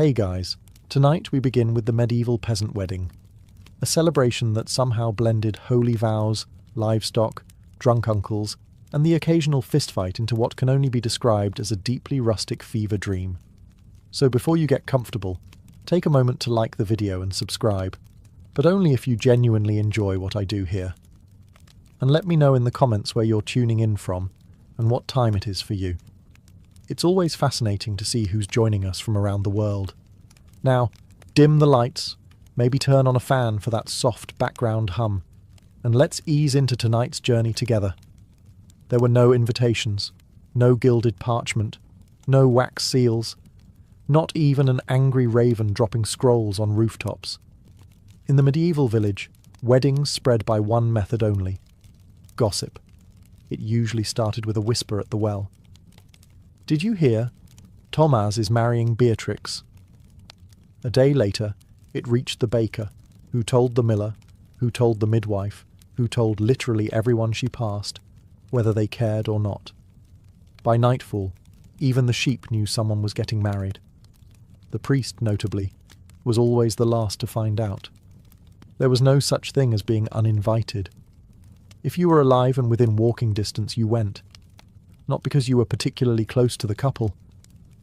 Hey guys, tonight we begin with the medieval peasant wedding, a celebration that somehow blended holy vows, livestock, drunk uncles, and the occasional fistfight into what can only be described as a deeply rustic fever dream. So before you get comfortable, take a moment to like the video and subscribe, but only if you genuinely enjoy what I do here. And let me know in the comments where you're tuning in from and what time it is for you. It's always fascinating to see who's joining us from around the world. Now, dim the lights, maybe turn on a fan for that soft background hum, and let's ease into tonight's journey together. There were no invitations, no gilded parchment, no wax seals, not even an angry raven dropping scrolls on rooftops. In the medieval village, weddings spread by one method only: gossip. It usually started with a whisper at the well. Did you hear? Thomas is marrying Beatrix. A day later, it reached the baker, who told the miller, who told the midwife, who told literally everyone she passed, whether they cared or not. By nightfall, even the sheep knew someone was getting married. The priest, notably, was always the last to find out. There was no such thing as being uninvited. If you were alive and within walking distance, you went. Not because you were particularly close to the couple,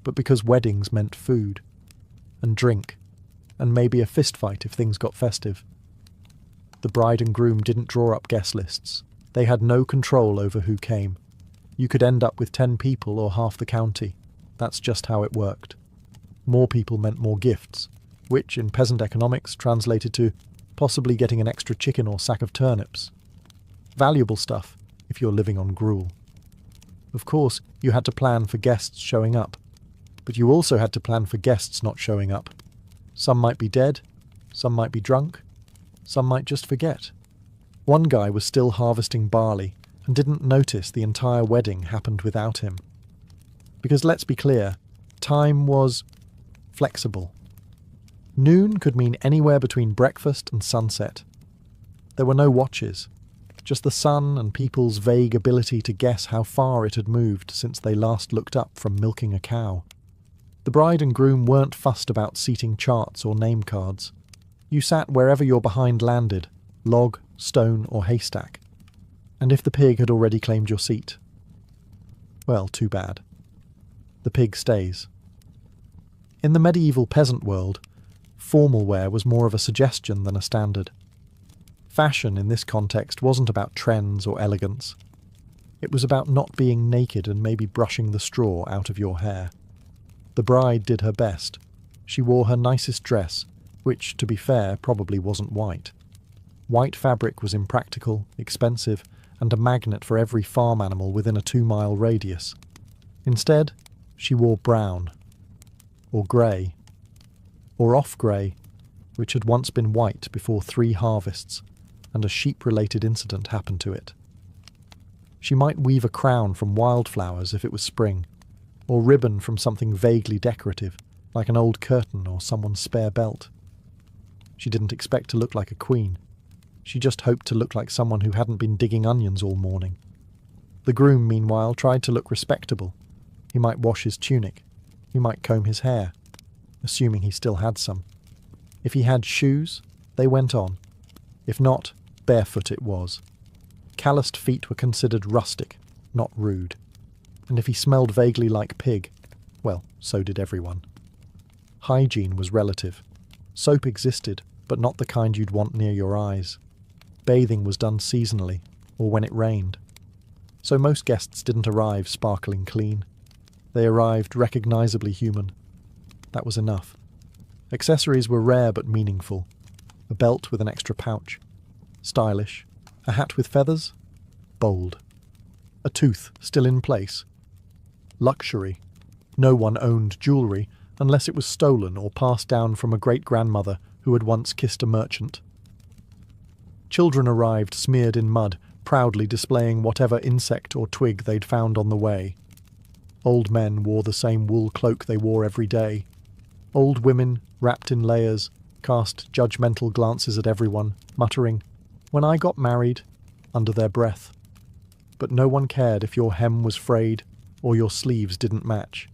but because weddings meant food, and drink, and maybe a fistfight if things got festive. The bride and groom didn't draw up guest lists. They had no control over who came. You could end up with 10 people or half the county. That's just how it worked. More people meant more gifts, which in peasant economics translated to possibly getting an extra chicken or sack of turnips. Valuable stuff if you're living on gruel. Of course, you had to plan for guests showing up, but you also had to plan for guests not showing up. Some might be dead, some might be drunk, some might just forget. One guy was still harvesting barley and didn't notice the entire wedding happened without him. Because let's be clear, time was flexible. Noon could mean anywhere between breakfast and sunset. There were no watches, just the sun and people's vague ability to guess how far it had moved since they last looked up from milking a cow. The bride and groom weren't fussed about seating charts or name cards. You sat wherever your behind landed, log, stone or haystack. And if the pig had already claimed your seat, well, too bad. The pig stays. In the medieval peasant world, formal wear was more of a suggestion than a standard. Fashion in this context wasn't about trends or elegance. It was about not being naked and maybe brushing the straw out of your hair. The bride did her best. She wore her nicest dress, which, to be fair, probably wasn't white. White fabric was impractical, expensive, and a magnet for every farm animal within a 2-mile radius. Instead, she wore brown, or grey, or off-grey, which had once been white before 3 harvests, and a sheep-related incident happened to it. She might weave a crown from wildflowers if it was spring, or ribbon from something vaguely decorative, like an old curtain or someone's spare belt. She didn't expect to look like a queen. She just hoped to look like someone who hadn't been digging onions all morning. The groom, meanwhile, tried to look respectable. He might wash his tunic. He might comb his hair, assuming he still had some. If he had shoes, they went on. If not, barefoot it was. Calloused feet were considered rustic, not rude. And if he smelled vaguely like pig, well, so did everyone. Hygiene was relative. Soap existed, but not the kind you'd want near your eyes. Bathing was done seasonally, or when it rained. So most guests didn't arrive sparkling clean. They arrived recognisably human. That was enough. Accessories were rare but meaningful. A belt with an extra pouch. Stylish. A hat with feathers. Bold. A tooth still in place. Luxury. No one owned jewellery unless it was stolen or passed down from a great-grandmother who had once kissed a merchant. Children arrived smeared in mud, proudly displaying whatever insect or twig they'd found on the way. Old men wore the same wool cloak they wore every day. Old women, wrapped in layers, cast judgmental glances at everyone, muttering, "When I got married," under their breath. But no one cared if your hem was frayed or your sleeves didn't match.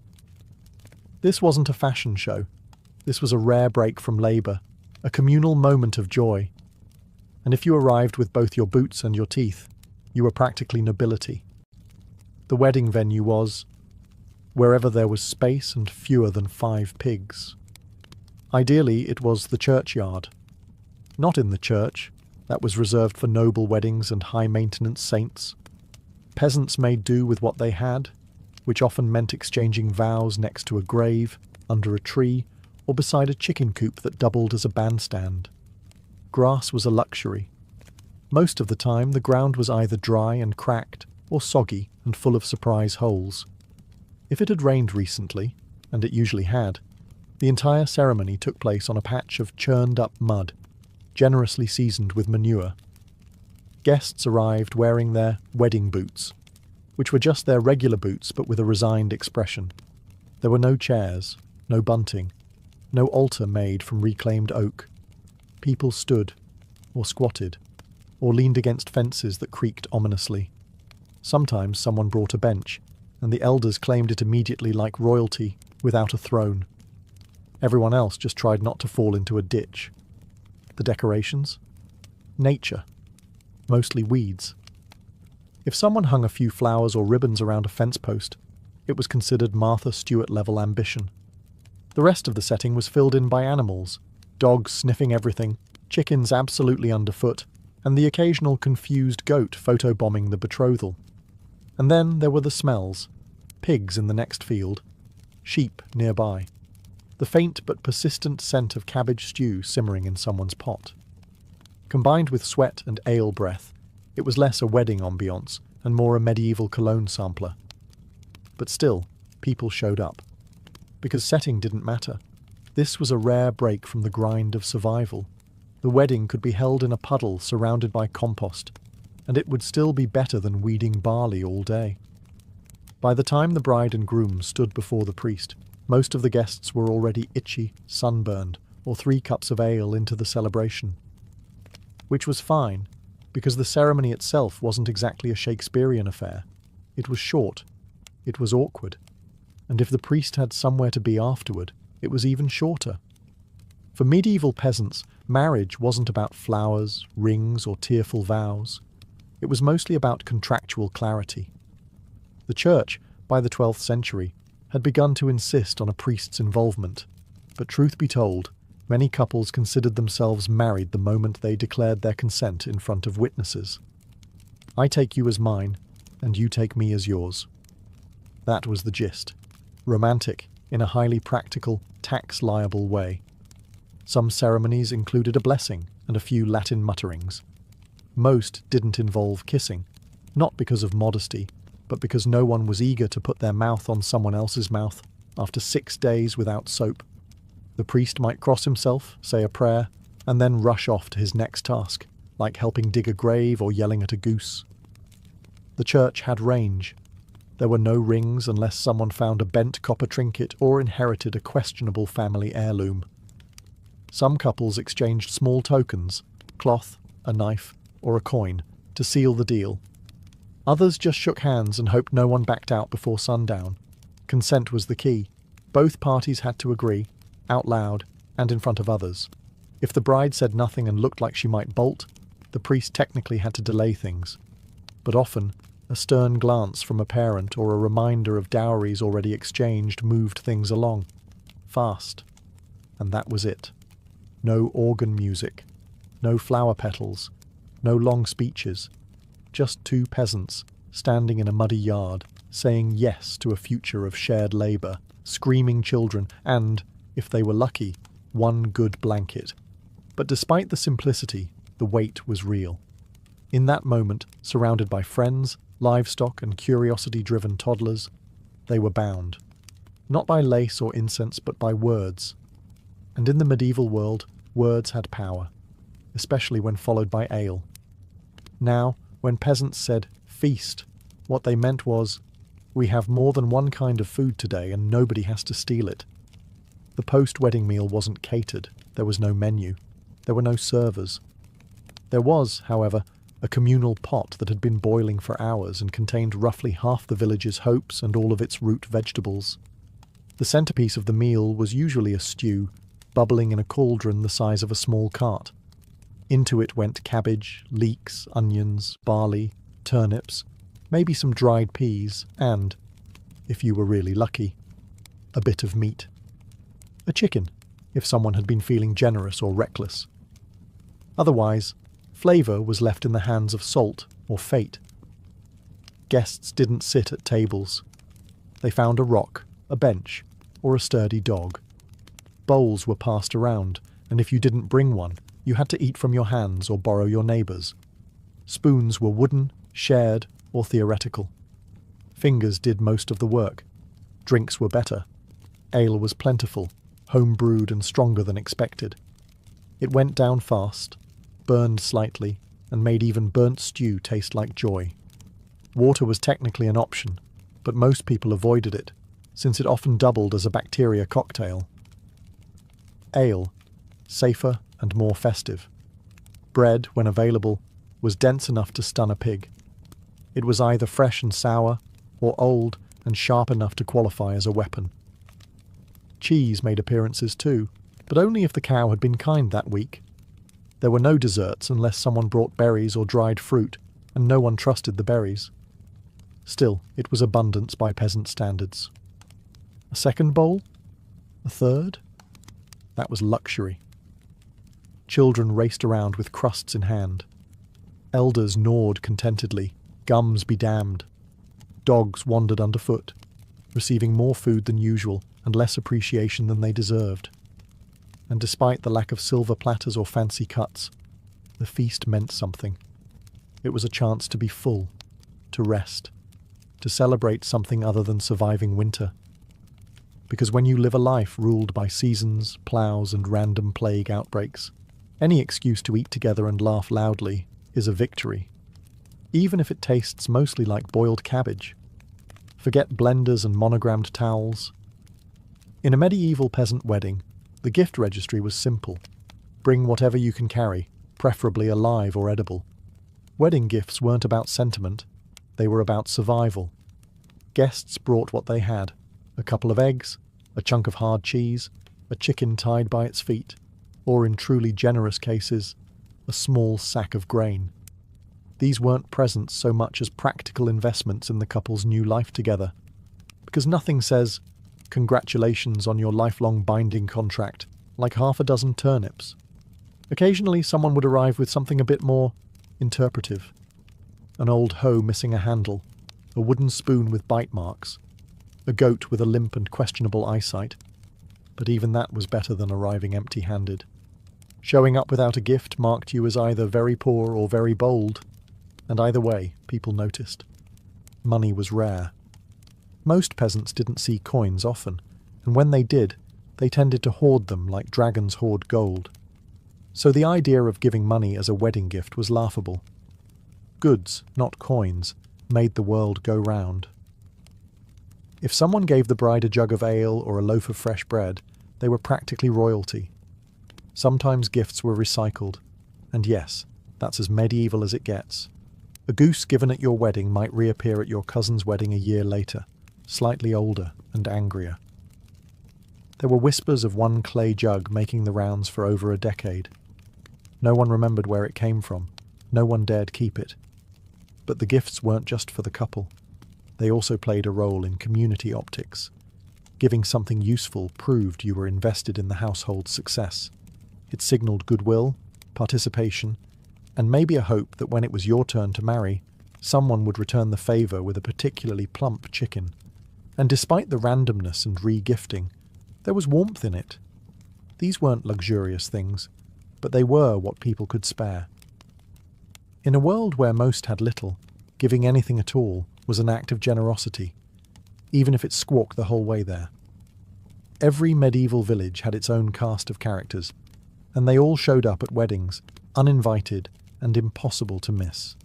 This wasn't a fashion show. This was a rare break from labour, a communal moment of joy. And if you arrived with both your boots and your teeth, you were practically nobility. The wedding venue was wherever there was space and fewer than 5 pigs. Ideally, it was the churchyard. Not in the church, that was reserved for noble weddings and high-maintenance saints. Peasants made do with what they had, which often meant exchanging vows next to a grave, under a tree, or beside a chicken coop that doubled as a bandstand. Grass was a luxury. Most of the time, the ground was either dry and cracked, or soggy and full of surprise holes. If it had rained recently, and it usually had, the entire ceremony took place on a patch of churned-up mud, generously seasoned with manure. Guests arrived wearing their wedding boots, which were just their regular boots but with a resigned expression. There were no chairs, no bunting, no altar made from reclaimed oak. People stood, or squatted, or leaned against fences that creaked ominously. Sometimes someone brought a bench, and the elders claimed it immediately like royalty, without a throne. Everyone else just tried not to fall into a ditch. The decorations? Nature. Mostly weeds. If someone hung a few flowers or ribbons around a fence post, it was considered Martha Stewart-level ambition. The rest of the setting was filled in by animals, dogs sniffing everything, chickens absolutely underfoot, and the occasional confused goat photobombing the betrothal. And then there were the smells. Pigs in the next field. Sheep nearby. The faint but persistent scent of cabbage stew simmering in someone's pot. Combined with sweat and ale breath, it was less a wedding ambiance and more a medieval cologne sampler. But still, people showed up. Because setting didn't matter. This was a rare break from the grind of survival. The wedding could be held in a puddle surrounded by compost, and it would still be better than weeding barley all day. By the time the bride and groom stood before the priest, most of the guests were already itchy, sunburned, or 3 cups of ale into the celebration. Which was fine, because the ceremony itself wasn't exactly a Shakespearean affair. It was short. It was awkward. And if the priest had somewhere to be afterward, it was even shorter. For medieval peasants, marriage wasn't about flowers, rings, or tearful vows. It was mostly about contractual clarity. The church, by the 12th century, had begun to insist on a priest's involvement, but truth be told, many couples considered themselves married the moment they declared their consent in front of witnesses. I take you as mine, and you take me as yours. That was the gist. Romantic, in a highly practical, tax-liable way. Some ceremonies included a blessing and a few Latin mutterings. Most didn't involve kissing, not because of modesty, but because no one was eager to put their mouth on someone else's mouth after 6 days without soap. The priest might cross himself, say a prayer, and then rush off to his next task, like helping dig a grave or yelling at a goose. The church had range. There were no rings unless someone found a bent copper trinket or inherited a questionable family heirloom. Some couples exchanged small tokens, cloth, a knife, or a coin, to seal the deal. Others just shook hands and hoped no one backed out before sundown. Consent was the key. Both parties had to agree, out loud, and in front of others. If the bride said nothing and looked like she might bolt, the priest technically had to delay things. But often, a stern glance from a parent or a reminder of dowries already exchanged moved things along. Fast. And that was it. No organ music. No flower petals. No long speeches. Just 2 peasants, standing in a muddy yard, saying yes to a future of shared labour, screaming children, and, if they were lucky, 1 good blanket. But despite the simplicity, the weight was real. In that moment, surrounded by friends, livestock, and curiosity-driven toddlers, they were bound. Not by lace or incense, but by words. And in the medieval world, words had power, especially when followed by ale. Now, when peasants said, "feast," what they meant was, "we have more than one kind of food today and nobody has to steal it." The post-wedding meal wasn't catered. There was no menu. There were no servers. There was, however, a communal pot that had been boiling for hours and contained roughly half the village's hopes and all of its root vegetables. The centerpiece of the meal was usually a stew, bubbling in a cauldron the size of a small cart. Into it went cabbage, leeks, onions, barley, turnips, maybe some dried peas, and, if you were really lucky, a bit of meat. A chicken, if someone had been feeling generous or reckless. Otherwise, flavour was left in the hands of salt or fate. Guests didn't sit at tables. They found a rock, a bench, or a sturdy dog. Bowls were passed around, and if you didn't bring one, you had to eat from your hands or borrow your neighbour's. Spoons were wooden, shared, or theoretical. Fingers did most of the work. Drinks were better. Ale was plentiful, home-brewed and stronger than expected. It went down fast, burned slightly, and made even burnt stew taste like joy. Water was technically an option, but most people avoided it, since it often doubled as a bacteria cocktail. Ale, safer and more festive. Bread, when available, was dense enough to stun a pig. It was either fresh and sour, or old and sharp enough to qualify as a weapon. Cheese made appearances too, but only if the cow had been kind that week. There were no desserts unless someone brought berries or dried fruit, and no one trusted the berries. Still, it was abundance by peasant standards. A second bowl? A third? That was luxury. Children raced around with crusts in hand. Elders gnawed contentedly, gums be damned. Dogs wandered underfoot, receiving more food than usual and less appreciation than they deserved. And despite the lack of silver platters or fancy cuts, the feast meant something. It was a chance to be full, to rest, to celebrate something other than surviving winter. Because when you live a life ruled by seasons, ploughs, and random plague outbreaks, any excuse to eat together and laugh loudly is a victory, even if it tastes mostly like boiled cabbage. Forget blenders and monogrammed towels. In a medieval peasant wedding, the gift registry was simple. Bring whatever you can carry, preferably alive or edible. Wedding gifts weren't about sentiment, they were about survival. Guests brought what they had: a couple of eggs, a chunk of hard cheese, a chicken tied by its feet, or in truly generous cases, a small sack of grain. These weren't presents so much as practical investments in the couple's new life together, because nothing says, "Congratulations on your lifelong binding contract," like half a dozen turnips. Occasionally someone would arrive with something a bit more interpretive. An old hoe missing a handle, a wooden spoon with bite marks, a goat with a limp and questionable eyesight. But even that was better than arriving empty-handed. Showing up without a gift marked you as either very poor or very bold, and either way, people noticed. Money was rare. Most peasants didn't see coins often, and when they did, they tended to hoard them like dragons hoard gold. So the idea of giving money as a wedding gift was laughable. Goods, not coins, made the world go round. If someone gave the bride a jug of ale or a loaf of fresh bread, they were practically royalty. Sometimes gifts were recycled, and yes, that's as medieval as it gets. A goose given at your wedding might reappear at your cousin's wedding a year later, slightly older and angrier. There were whispers of one clay jug making the rounds for over a decade. No one remembered where it came from. No one dared keep it. But the gifts weren't just for the couple. They also played a role in community optics. Giving something useful proved you were invested in the household's success. It signaled goodwill, participation, and maybe a hope that when it was your turn to marry, someone would return the favour with a particularly plump chicken. And despite the randomness and re-gifting, there was warmth in it. These weren't luxurious things, but they were what people could spare. In a world where most had little, giving anything at all was an act of generosity, even if it squawked the whole way there. Every medieval village had its own cast of characters, and they all showed up at weddings, uninvited and impossible to miss.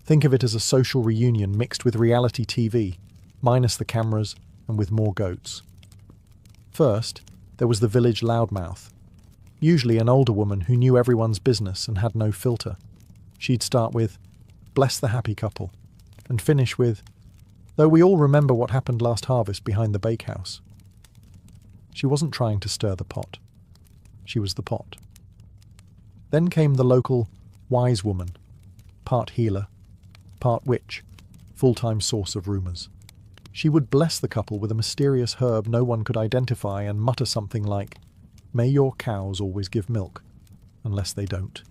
Think of it as a social reunion mixed with reality TV, minus the cameras and with more goats. First, there was the village loudmouth, usually an older woman who knew everyone's business and had no filter. She'd start with, "Bless the happy couple," and finish with, "Though we all remember what happened last harvest behind the bakehouse." She wasn't trying to stir the pot. She was the pot. Then came the local wise woman, part healer, part witch, full-time source of rumours. She would bless the couple with a mysterious herb no one could identify and mutter something like, "May your cows always give milk, unless they don't."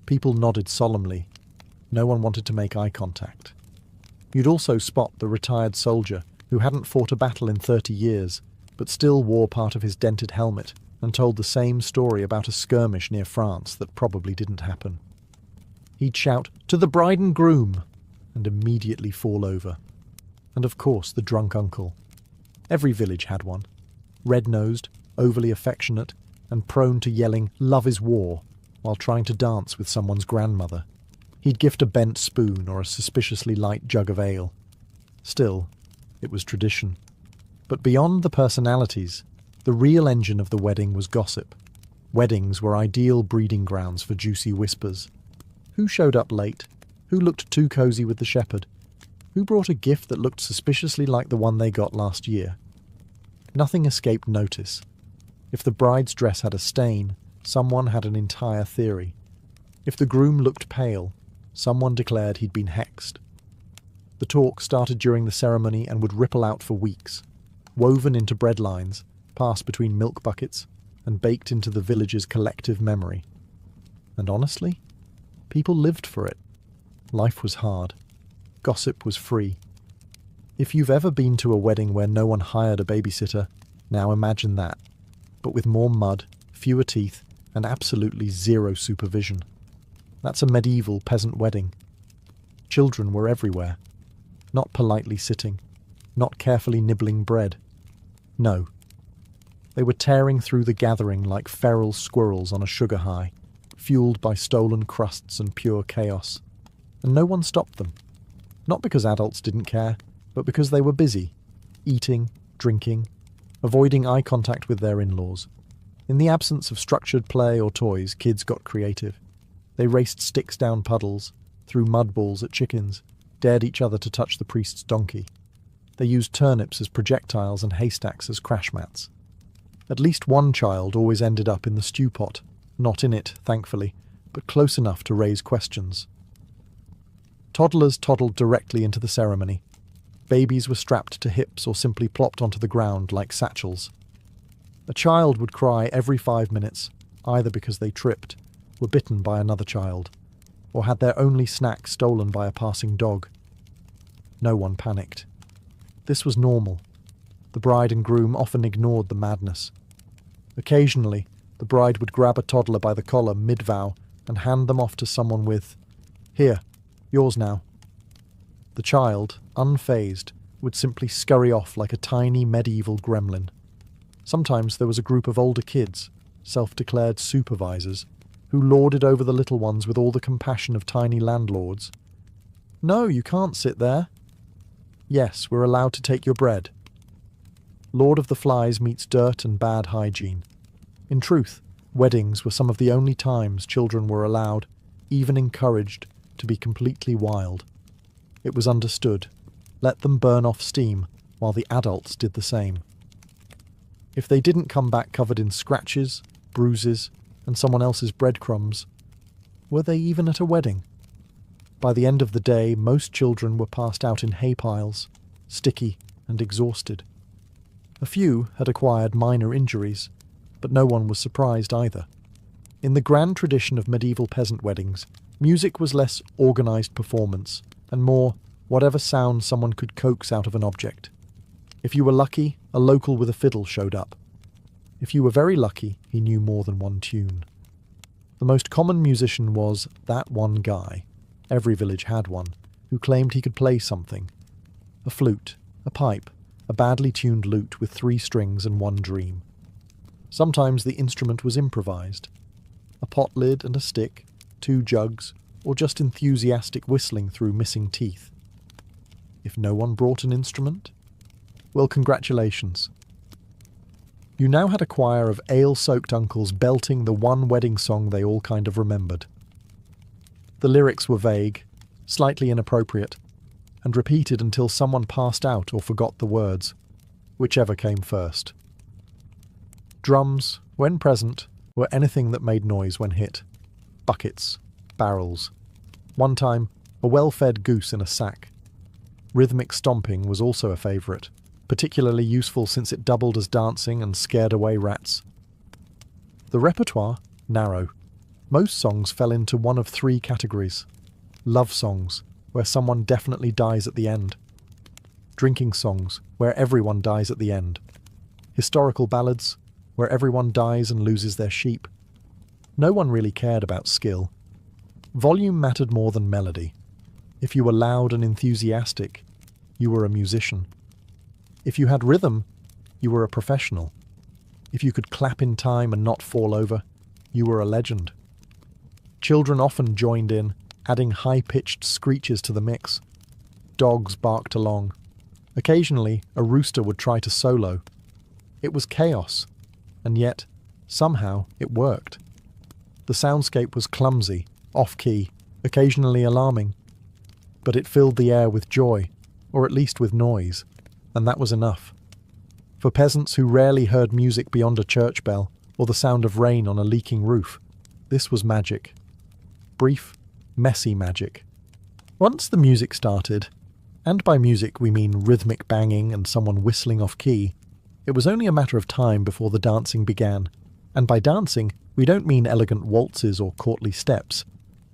People nodded solemnly. No one wanted to make eye contact. You'd also spot the retired soldier who hadn't fought a battle in 30 years, but still wore part of his dented helmet and told the same story about a skirmish near France that probably didn't happen. He'd shout, "To the bride and groom!" and immediately fall over. And of course the drunk uncle. Every village had one. Red-nosed, overly affectionate, and prone to yelling, "Love is war," while trying to dance with someone's grandmother. He'd gift a bent spoon or a suspiciously light jug of ale. Still, it was tradition. But beyond the personalities, the real engine of the wedding was gossip. Weddings were ideal breeding grounds for juicy whispers. Who showed up late? Who looked too cosy with the shepherd? Who brought a gift that looked suspiciously like the one they got last year? Nothing escaped notice. If the bride's dress had a stain, someone had an entire theory. If the groom looked pale, someone declared he'd been hexed. The talk started during the ceremony and would ripple out for weeks, woven into bread lines, passed between milk buckets, and baked into the village's collective memory. And honestly, people lived for it. Life was hard. Gossip was free. If you've ever been to a wedding where no one hired a babysitter, now imagine that, but with more mud, fewer teeth, and absolutely zero supervision. That's a medieval peasant wedding. Children were everywhere, not politely sitting, not carefully nibbling bread. No. They were tearing through the gathering like feral squirrels on a sugar high, fueled by stolen crusts and pure chaos. And no one stopped them. Not because adults didn't care, but because they were busy, eating, drinking, avoiding eye contact with their in-laws. In the absence of structured play or toys, kids got creative. They raced sticks down puddles, threw mud balls at chickens, dared each other to touch the priest's donkey. They used turnips as projectiles and haystacks as crash mats. At least one child always ended up in the stew pot, not in it, thankfully, but close enough to raise questions. Toddlers toddled directly into the ceremony. Babies were strapped to hips or simply plopped onto the ground like satchels. A child would cry every 5 minutes, either because they tripped, were bitten by another child, or had their only snack stolen by a passing dog. No one panicked. This was normal. The bride and groom often ignored the madness. Occasionally, the bride would grab a toddler by the collar mid-vow and hand them off to someone with, "Here, yours now." The child, unfazed, would simply scurry off like a tiny medieval gremlin. Sometimes there was a group of older kids, self-declared supervisors, who lorded over the little ones with all the compassion of tiny landlords. "No, you can't sit there." "Yes, we're allowed to take your bread." Lord of the Flies meets dirt and bad hygiene. In truth, weddings were some of the only times children were allowed, even encouraged, to be completely wild. It was understood. Let them burn off steam, while the adults did the same. If they didn't come back covered in scratches, bruises, and someone else's breadcrumbs, were they even at a wedding? By the end of the day, most children were passed out in hay piles, sticky and exhausted. A few had acquired minor injuries, but no one was surprised either. In the grand tradition of medieval peasant weddings, music was less organised performance and more whatever sound someone could coax out of an object. If you were lucky, a local with a fiddle showed up. If you were very lucky, he knew more than one tune. The most common musician was that one guy. Every village had one, who claimed he could play something. A flute, a pipe, a badly tuned lute with 3 strings and 1 dream. Sometimes the instrument was improvised. A pot lid and a stick, 2 jugs, or just enthusiastic whistling through missing teeth. If no one brought an instrument, well, congratulations. You now had a choir of ale-soaked uncles belting the one wedding song they all kind of remembered. The lyrics were vague, slightly inappropriate, and repeated until someone passed out or forgot the words, whichever came first. Drums, when present, were anything that made noise when hit. Buckets, barrels. One time, a well-fed goose in a sack. Rhythmic stomping was also a favourite, particularly useful since it doubled as dancing and scared away rats. The repertoire? Narrow. Most songs fell into one of three categories. Love songs, where someone definitely dies at the end. Drinking songs, where everyone dies at the end. Historical ballads, where everyone dies and loses their sheep. No one really cared about skill. Volume mattered more than melody. If you were loud and enthusiastic, you were a musician. If you had rhythm, you were a professional. If you could clap in time and not fall over, you were a legend. Children often joined in, adding high-pitched screeches to the mix. Dogs barked along. Occasionally, a rooster would try to solo. It was chaos, and yet, somehow, it worked. The soundscape was clumsy, off-key, occasionally alarming. But it filled the air with joy, or at least with noise, and that was enough. For peasants who rarely heard music beyond a church bell or the sound of rain on a leaking roof, this was magic. Brief, messy magic. Once the music started, and by music we mean rhythmic banging and someone whistling off-key, it was only a matter of time before the dancing began. And by dancing, we don't mean elegant waltzes or courtly steps.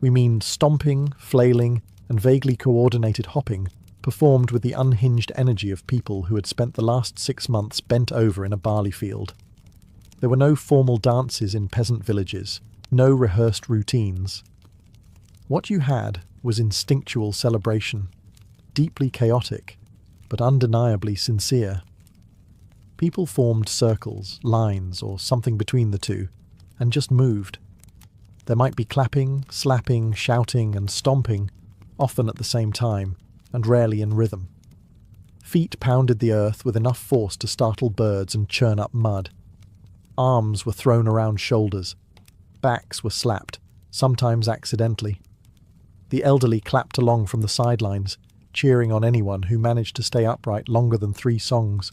We mean stomping, flailing, and vaguely coordinated hopping, performed with the unhinged energy of people who had spent the last 6 months bent over in a barley field. There were no formal dances in peasant villages, no rehearsed routines. What you had was instinctual celebration, deeply chaotic, but undeniably sincere. People formed circles, lines, or something between the two, and just moved. There might be clapping, slapping, shouting, and stomping, often at the same time, and rarely in rhythm. Feet pounded the earth with enough force to startle birds and churn up mud. Arms were thrown around shoulders. Backs were slapped, sometimes accidentally. The elderly clapped along from the sidelines, cheering on anyone who managed to stay upright longer than 3 songs.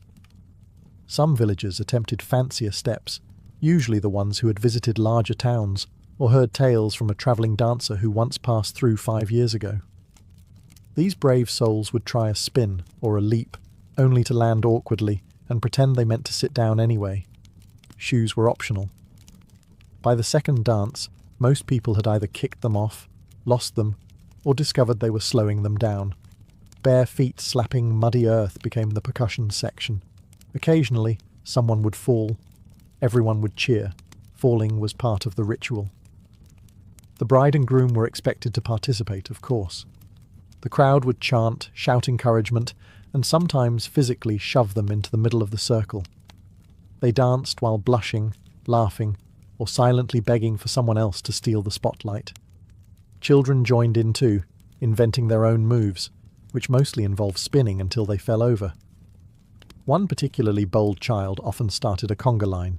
Some villagers attempted fancier steps, usually the ones who had visited larger towns or heard tales from a travelling dancer who once passed through 5 years ago. These brave souls would try a spin or a leap, only to land awkwardly and pretend they meant to sit down anyway. Shoes were optional. By the second dance, most people had either kicked them off, lost them, or discovered they were slowing them down. Bare feet slapping muddy earth became the percussion section. Occasionally, someone would fall. Everyone would cheer. Falling was part of the ritual. The bride and groom were expected to participate, of course. The crowd would chant, shout encouragement, and sometimes physically shove them into the middle of the circle. They danced while blushing, laughing, or silently begging for someone else to steal the spotlight. Children joined in too, inventing their own moves, which mostly involved spinning until they fell over. One particularly bold child often started a conga line.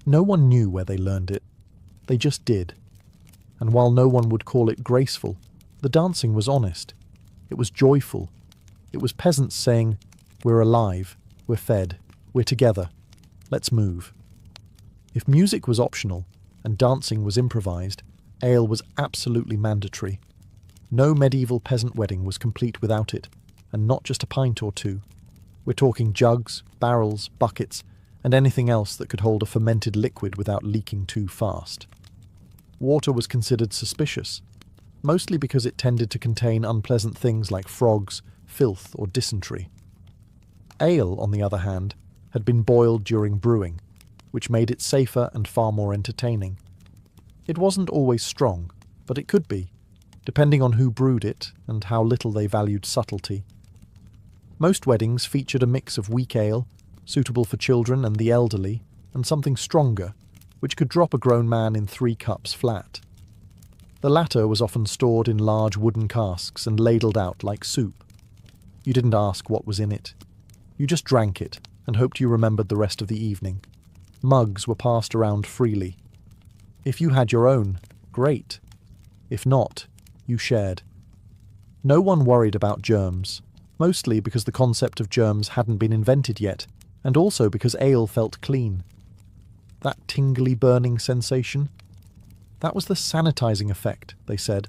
No one knew where they learned it. They just did. And while no one would call it graceful, the dancing was honest. It was joyful. It was peasants saying, "We're alive, we're fed, we're together, let's move." If music was optional and dancing was improvised, ale was absolutely mandatory. No medieval peasant wedding was complete without it, and not just a pint or two. We're talking jugs, barrels, buckets, and anything else that could hold a fermented liquid without leaking too fast. Water was considered suspicious, mostly because it tended to contain unpleasant things like frogs, filth, or dysentery. Ale, on the other hand, had been boiled during brewing, which made it safer and far more entertaining. It wasn't always strong, but it could be, depending on who brewed it and how little they valued subtlety. Most weddings featured a mix of weak ale, suitable for children and the elderly, and something stronger, which could drop a grown man in 3 cups flat. The latter was often stored in large wooden casks and ladled out like soup. You didn't ask what was in it. You just drank it and hoped you remembered the rest of the evening. Mugs were passed around freely. If you had your own, great. If not, you shared. No one worried about germs, mostly because the concept of germs hadn't been invented yet, and also because ale felt clean. That tingly burning sensation? That was the sanitizing effect, they said,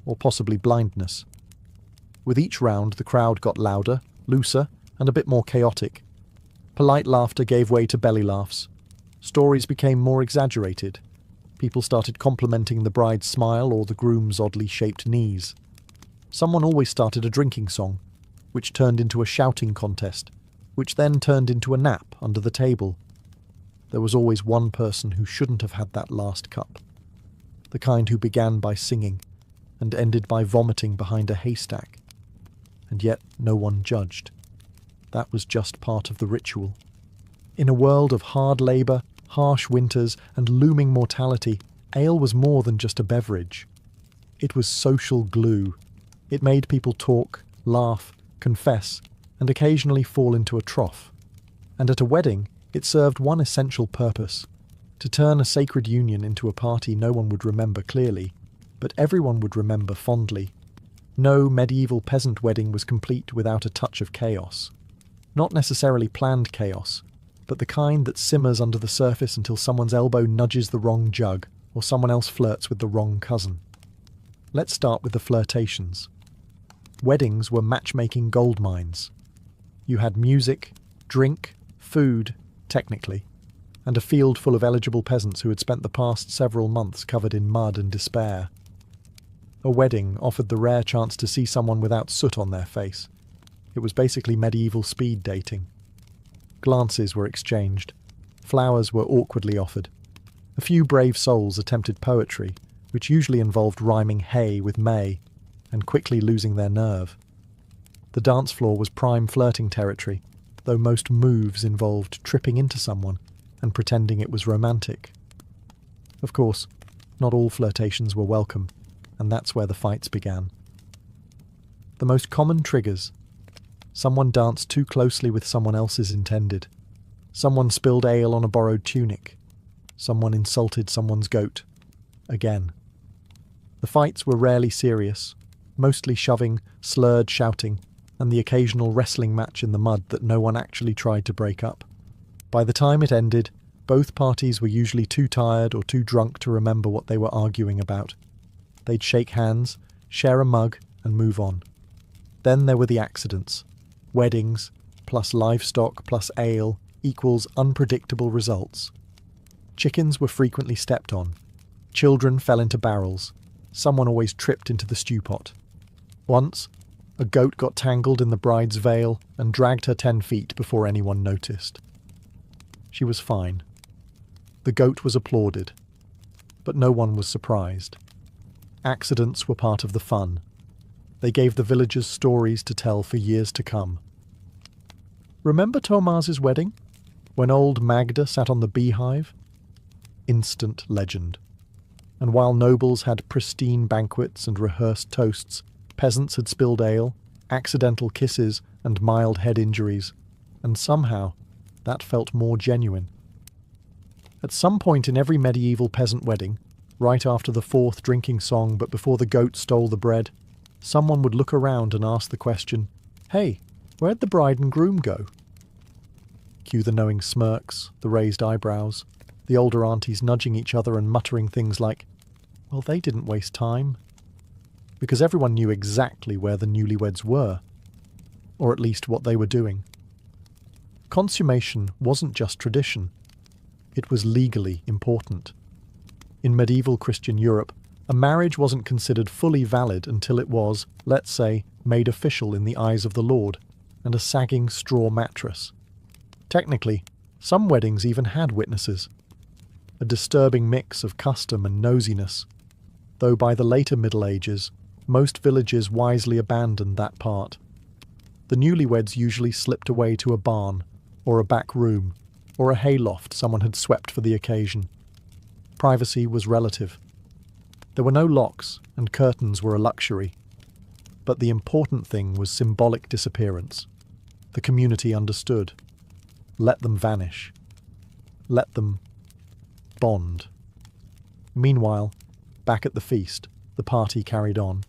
or possibly blindness. With each round, the crowd got louder, looser, and a bit more chaotic. Polite laughter gave way to belly laughs. Stories became more exaggerated. People started complimenting the bride's smile or the groom's oddly shaped knees. Someone always started a drinking song, which turned into a shouting contest, which then turned into a nap under the table. There was always one person who shouldn't have had that last cup. The kind who began by singing and ended by vomiting behind a haystack. And yet no one judged. That was just part of the ritual. In a world of hard labour, harsh winters, and looming mortality, ale was more than just a beverage. It was social glue. It made people talk, laugh, confess, and occasionally fall into a trough. And at a wedding, it served one essential purpose: to turn a sacred union into a party no one would remember clearly, but everyone would remember fondly. No medieval peasant wedding was complete without a touch of chaos. Not necessarily planned chaos, but the kind that simmers under the surface until someone's elbow nudges the wrong jug or someone else flirts with the wrong cousin. Let's start with the flirtations. Weddings were matchmaking gold mines. You had music, drink, food, technically, and a field full of eligible peasants who had spent the past several months covered in mud and despair. A wedding offered the rare chance to see someone without soot on their face. It was basically medieval speed dating. Glances were exchanged. Flowers were awkwardly offered. A few brave souls attempted poetry, which usually involved rhyming hay with May, and quickly losing their nerve. The dance floor was prime flirting territory, though most moves involved tripping into someone and pretending it was romantic. Of course, not all flirtations were welcome, and that's where the fights began. The most common triggers: someone danced too closely with someone else's intended. Someone spilled ale on a borrowed tunic. Someone insulted someone's goat. Again. The fights were rarely serious, mostly shoving, slurred shouting, and the occasional wrestling match in the mud that no one actually tried to break up. By the time it ended, both parties were usually too tired or too drunk to remember what they were arguing about. They'd shake hands, share a mug, and move on. Then there were the accidents. Weddings, plus livestock, plus ale, equals unpredictable results. Chickens were frequently stepped on. Children fell into barrels. Someone always tripped into the stew pot. Once, a goat got tangled in the bride's veil and dragged her 10 feet before anyone noticed. She was fine. The goat was applauded, but no one was surprised. Accidents were part of the fun. They gave the villagers stories to tell for years to come. Remember Thomas's wedding? When old Magda sat on the beehive? Instant legend. And while nobles had pristine banquets and rehearsed toasts, peasants had spilled ale, accidental kisses, and mild head injuries, and somehow that felt more genuine. At some point in every medieval peasant wedding, right after the fourth drinking song but before the goat stole the bread, someone would look around and ask the question, "Hey, where'd the bride and groom go?" Cue the knowing smirks, the raised eyebrows, the older aunties nudging each other and muttering things like, "Well, they didn't waste time." Because everyone knew exactly where the newlyweds were, or at least what they were doing. Consummation wasn't just tradition. It was legally important. In medieval Christian Europe, a marriage wasn't considered fully valid until it was, let's say, made official in the eyes of the Lord, and a sagging straw mattress. Technically, some weddings even had witnesses. A disturbing mix of custom and nosiness, though by the later Middle Ages, most villages wisely abandoned that part. The newlyweds usually slipped away to a barn, or a back room, or a hayloft someone had swept for the occasion. Privacy was relative. There were no locks, and curtains were a luxury. But the important thing was symbolic disappearance. The community understood. Let them vanish. Let them bond. Meanwhile, back at the feast, the party carried on.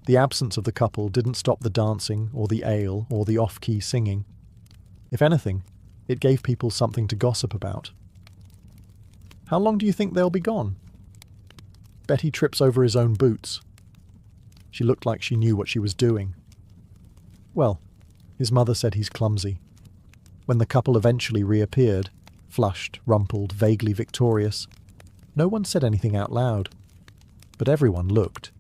The absence of the couple didn't stop the dancing, or the ale, or the off-key singing. If anything, it gave people something to gossip about. How long do you think they'll be gone? Betty trips over his own boots. She looked like she knew what she was doing. Well, his mother said he's clumsy. When the couple eventually reappeared, flushed, rumpled, vaguely victorious, no one said anything out loud, but everyone looked.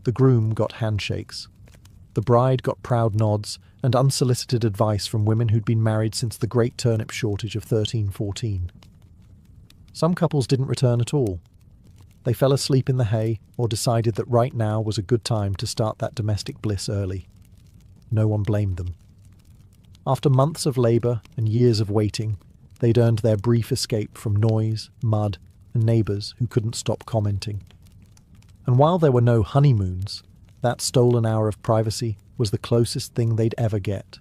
The groom got handshakes. The bride got proud nods and unsolicited advice from women who'd been married since the great turnip shortage of 1314. Some couples didn't return at all. They fell asleep in the hay or decided that right now was a good time to start that domestic bliss early. No one blamed them. After months of labour and years of waiting, they'd earned their brief escape from noise, mud, and neighbours who couldn't stop commenting. And while there were no honeymoons, that stolen hour of privacy was the closest thing they'd ever get.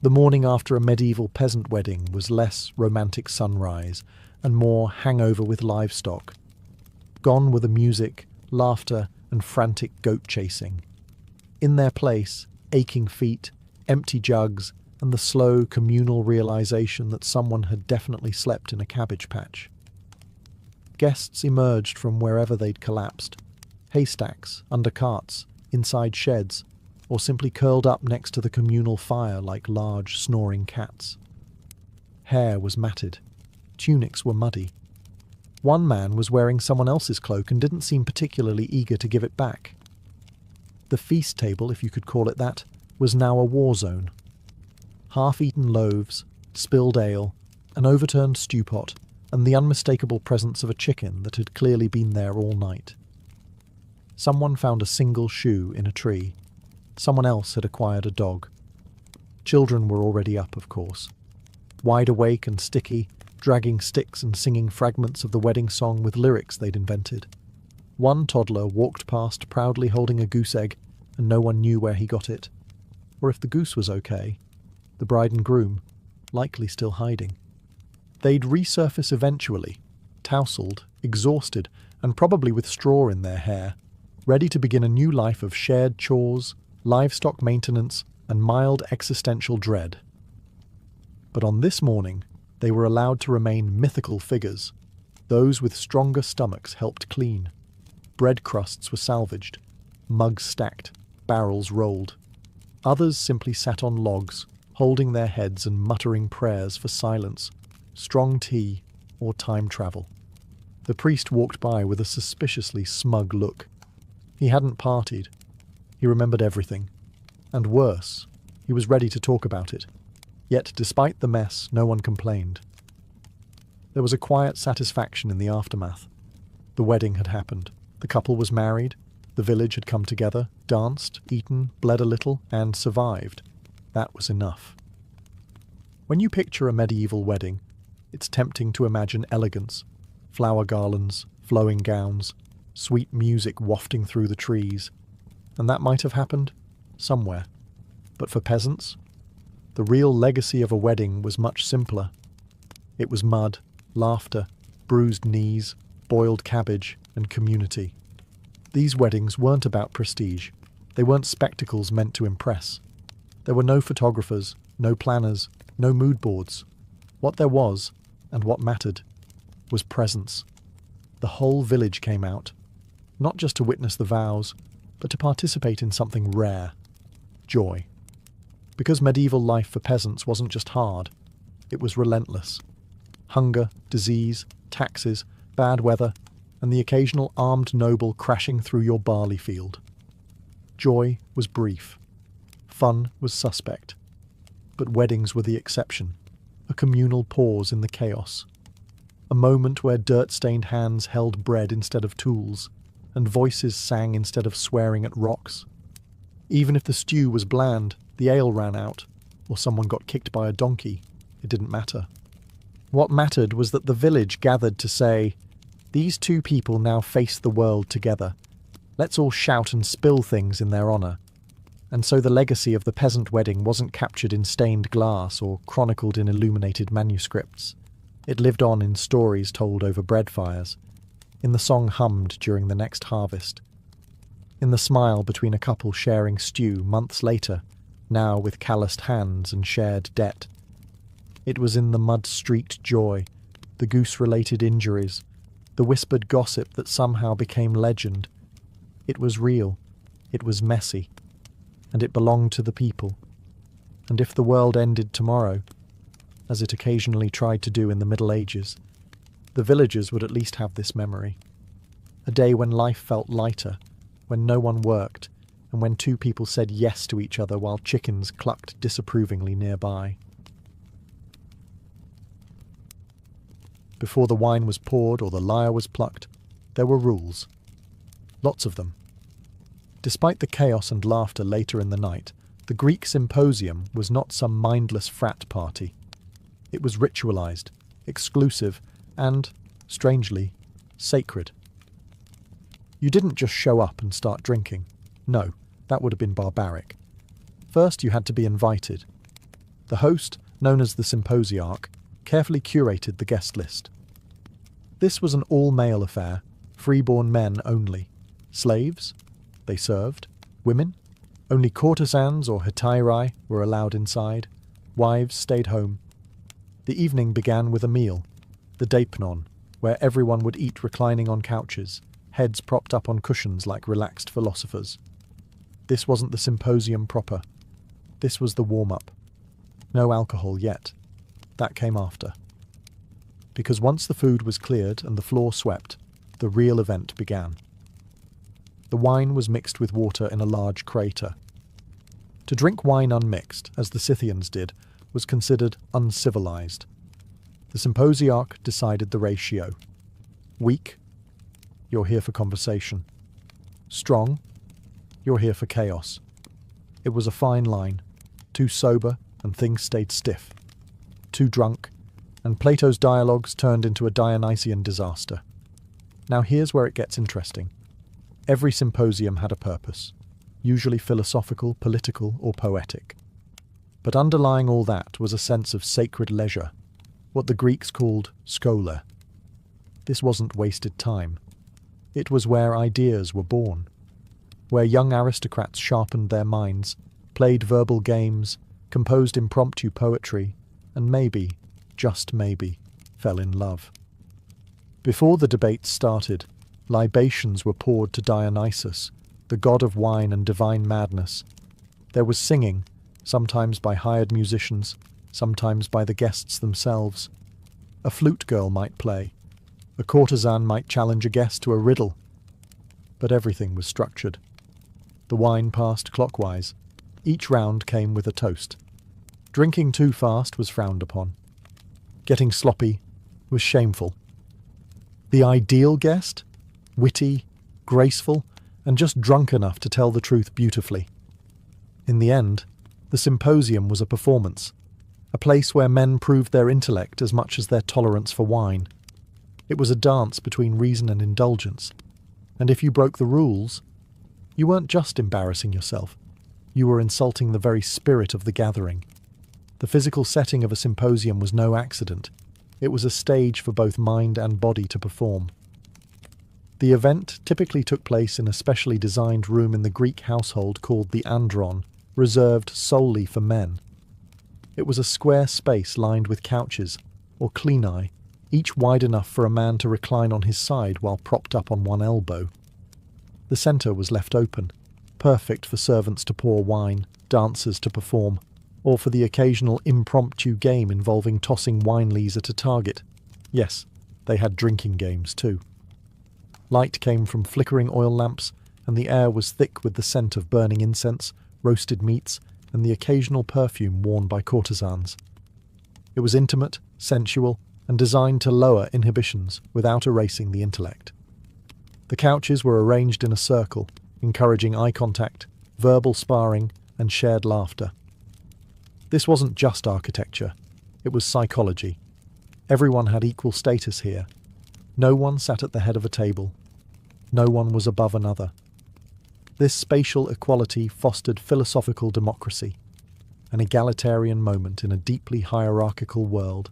The morning after a medieval peasant wedding was less romantic sunrise and more hangover with livestock. Gone were the music, laughter, and frantic goat chasing. In their place, aching feet, empty jugs, and the slow communal realization that someone had definitely slept in a cabbage patch. Guests emerged from wherever they'd collapsed. Haystacks, under carts, inside sheds, or simply curled up next to the communal fire like large, snoring cats. Hair was matted. Tunics were muddy. One man was wearing someone else's cloak and didn't seem particularly eager to give it back. The feast table, if you could call it that, was now a war zone. Half-eaten loaves, spilled ale, an overturned stew pot, and the unmistakable presence of a chicken that had clearly been there all night. Someone found a single shoe in a tree. Someone else had acquired a dog. Children were already up, of course. Wide awake and sticky, dragging sticks and singing fragments of the wedding song with lyrics they'd invented. One toddler walked past proudly holding a goose egg, and no one knew where he got it. Or if the goose was okay, the bride and groom, likely still hiding. They'd resurface eventually, tousled, exhausted, and probably with straw in their hair, ready to begin a new life of shared chores, livestock maintenance, and mild existential dread. But on this morning, they were allowed to remain mythical figures. Those with stronger stomachs helped clean. Bread crusts were salvaged, mugs stacked, barrels rolled. Others simply sat on logs, holding their heads and muttering prayers for silence, strong tea, or time travel. The priest walked by with a suspiciously smug look. He hadn't partied. He remembered everything. And worse, he was ready to talk about it. Yet, despite the mess, no one complained. There was a quiet satisfaction in the aftermath. The wedding had happened. The couple was married. The village had come together, danced, eaten, bled a little, and survived. That was enough. When you picture a medieval wedding, it's tempting to imagine elegance, flower garlands, flowing gowns, sweet music wafting through the trees. And that might have happened somewhere. But for peasants, the real legacy of a wedding was much simpler. It was mud, laughter, bruised knees, boiled cabbage, and community. These weddings weren't about prestige. They weren't spectacles meant to impress. There were no photographers, no planners, no mood boards. What there was, and what mattered, was presence. The whole village came out, not just to witness the vows, but to participate in something rare: joy. Because medieval life for peasants wasn't just hard, it was relentless. Hunger, disease, taxes, bad weather, and the occasional armed noble crashing through your barley field. Joy was brief. Fun was suspect. But weddings were the exception, a communal pause in the chaos. A moment where dirt-stained hands held bread instead of tools, and voices sang instead of swearing at rocks. Even if the stew was bland, the ale ran out, or someone got kicked by a donkey, it didn't matter. What mattered was that the village gathered to say, "These two people now face the world together. Let's all shout and spill things in their honour." And so the legacy of the peasant wedding wasn't captured in stained glass or chronicled in illuminated manuscripts. It lived on in stories told over bread fires, in the song hummed during the next harvest, in the smile between a couple sharing stew months later, now with calloused hands and shared debt. It was in the mud-streaked joy, the the goose-related injuries, the whispered gossip that somehow became legend. It was real, it was messy, and it belonged to the people. And if the world ended tomorrow, as it occasionally tried to do in the Middle Ages, the villagers would at least have this memory. A day when life felt lighter, when no one worked, and when two people said yes to each other while chickens clucked disapprovingly nearby. Before the wine was poured or the lyre was plucked, there were rules. Lots of them. Despite the chaos and laughter later in the night, the Greek symposium was not some mindless frat party. It was ritualized, exclusive, and, strangely, sacred. You didn't just show up and start drinking. No, that would have been barbaric. First, you had to be invited. The host, known as the symposiarch, carefully curated the guest list. This was an all-male affair, freeborn men only. Slaves? They served. Women? Only courtesans or hetairai were allowed inside. Wives stayed home. The evening began with a meal, the deipnon, where everyone would eat reclining on couches, heads propped up on cushions like relaxed philosophers. This wasn't the symposium proper. This was the warm-up. No alcohol yet. That came after. Because once the food was cleared and the floor swept, the real event began. The wine was mixed with water in a large crater. To drink wine unmixed, as the Scythians did, was considered uncivilized. The symposiarch decided the ratio. Weak? You're here for conversation. Strong? You're here for chaos. It was a fine line. Too sober, and things stayed stiff. Too drunk, and Plato's dialogues turned into a Dionysian disaster. Now here's where it gets interesting. Every symposium had a purpose, usually philosophical, political, or poetic. But underlying all that was a sense of sacred leisure, what the Greeks called schola. This wasn't wasted time. It was where ideas were born, where young aristocrats sharpened their minds, played verbal games, composed impromptu poetry, and maybe, just maybe, fell in love. Before the debates started, libations were poured to Dionysus, the god of wine and divine madness. There was singing, sometimes by hired musicians, sometimes by the guests themselves. A flute girl might play. A courtesan might challenge a guest to a riddle. But everything was structured. The wine passed clockwise. Each round came with a toast. Drinking too fast was frowned upon. Getting sloppy was shameful. The ideal guest? Witty, graceful, and just drunk enough to tell the truth beautifully. In the end, the symposium was a performance, a place where men proved their intellect as much as their tolerance for wine. It was a dance between reason and indulgence, and if you broke the rules, you weren't just embarrassing yourself, you were insulting the very spirit of the gathering. The physical setting of a symposium was no accident. It was a stage for both mind and body to perform. The event typically took place in a specially designed room in the Greek household called the andron, reserved solely for men. It was a square space lined with couches, or clenae, each wide enough for a man to recline on his side while propped up on one elbow. The centre was left open, perfect for servants to pour wine, dancers to perform, or for the occasional impromptu game involving tossing wine lees at a target. Yes, they had drinking games too. Light came from flickering oil lamps, and the air was thick with the scent of burning incense, roasted meats, and the occasional perfume worn by courtesans. It was intimate, sensual, and designed to lower inhibitions without erasing the intellect. The couches were arranged in a circle, encouraging eye contact, verbal sparring, and shared laughter. This wasn't just architecture, it was psychology. Everyone had equal status here. No one sat at the head of a table. No one was above another. This spatial equality fostered philosophical democracy, an egalitarian moment in a deeply hierarchical world.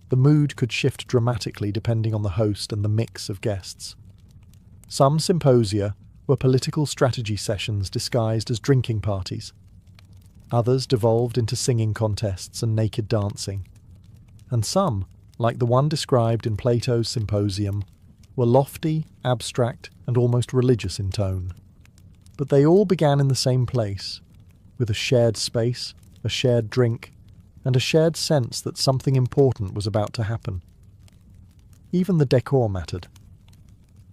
The mood could shift dramatically depending on the host and the mix of guests. Some symposia were political strategy sessions disguised as drinking parties. Others devolved into singing contests and naked dancing. And some, like the one described in Plato's Symposium, were lofty, abstract, and almost religious in tone. But they all began in the same place, with a shared space, a shared drink, and a shared sense that something important was about to happen. Even the decor mattered.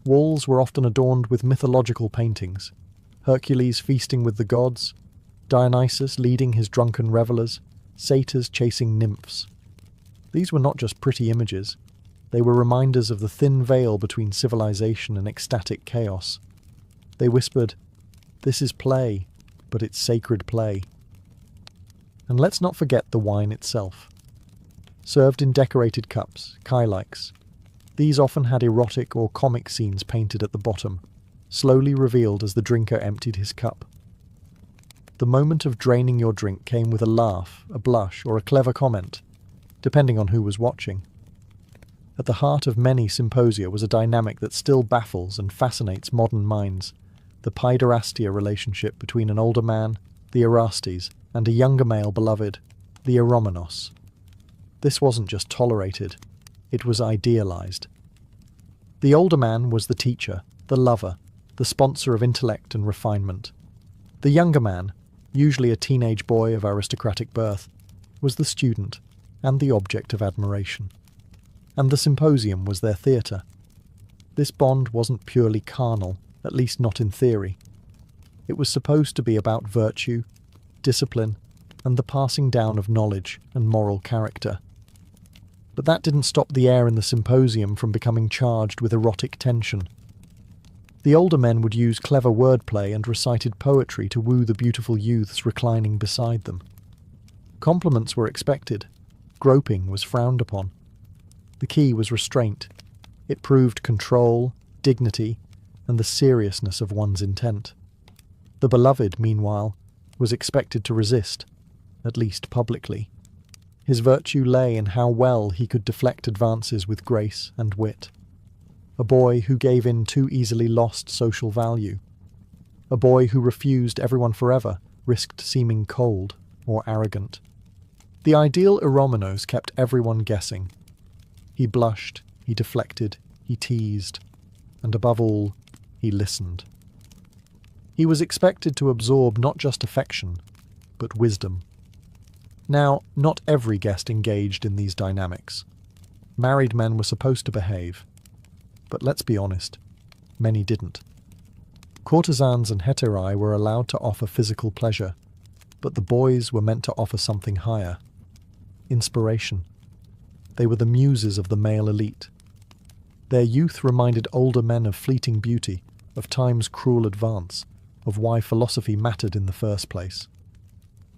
Walls were often adorned with mythological paintings, Hercules feasting with the gods, Dionysus leading his drunken revellers, satyrs chasing nymphs. These were not just pretty images, they were reminders of the thin veil between civilization and ecstatic chaos. They whispered, "This is play, but it's sacred play." And let's not forget the wine itself. Served in decorated cups, kailikes, these often had erotic or comic scenes painted at the bottom, slowly revealed as the drinker emptied his cup. The moment of draining your drink came with a laugh, a blush, or a clever comment, depending on who was watching. At the heart of many symposia was a dynamic that still baffles and fascinates modern minds, the paiderastia relationship between an older man, the Erastes, and a younger male beloved, the Eromenos. This wasn't just tolerated, it was idealized. The older man was the teacher, the lover, the sponsor of intellect and refinement. The younger man, usually a teenage boy of aristocratic birth, was the student and the object of admiration. And the symposium was their theatre. This bond wasn't purely carnal, at least not in theory. It was supposed to be about virtue, discipline, and the passing down of knowledge and moral character. But that didn't stop the air in the symposium from becoming charged with erotic tension. The older men would use clever wordplay and recited poetry to woo the beautiful youths reclining beside them. Compliments were expected. Groping was frowned upon. The key was restraint. It proved control, dignity, and the seriousness of one's intent. The beloved, meanwhile, was expected to resist, at least publicly. His virtue lay in how well he could deflect advances with grace and wit. A boy who gave in too easily lost social value. A boy who refused everyone forever risked seeming cold or arrogant. The ideal Eromenos kept everyone guessing. He blushed, he deflected, he teased, and above all, he listened. He was expected to absorb not just affection, but wisdom. Now, not every guest engaged in these dynamics. Married men were supposed to behave. But let's be honest, many didn't. Courtesans and heterae were allowed to offer physical pleasure, but the boys were meant to offer something higher. Inspiration. They were the muses of the male elite. Their youth reminded older men of fleeting beauty, of time's cruel advance, of why philosophy mattered in the first place.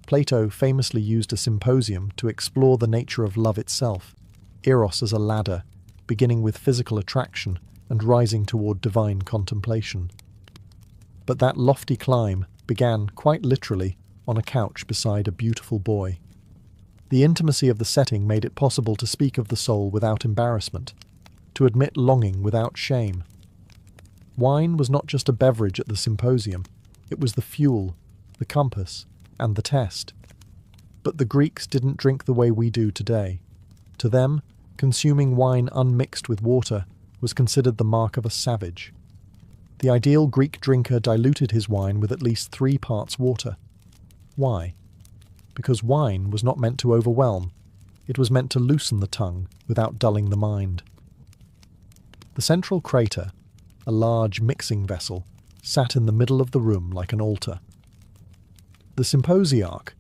Plato famously used a symposium to explore the nature of love itself, eros as a ladder, beginning with physical attraction and rising toward divine contemplation. But that lofty climb began, quite literally, on a couch beside a beautiful boy. The intimacy of the setting made it possible to speak of the soul without embarrassment, to admit longing without shame. Wine was not just a beverage at the symposium, it was the fuel, the compass, and the test. But the Greeks didn't drink the way we do today. To them, consuming wine unmixed with water was considered the mark of a savage. The ideal Greek drinker diluted his wine with at least 3 parts water. Why? Because wine was not meant to overwhelm, it was meant to loosen the tongue without dulling the mind. The central crater, a large mixing vessel, sat in the middle of the room like an altar. The symposiarch,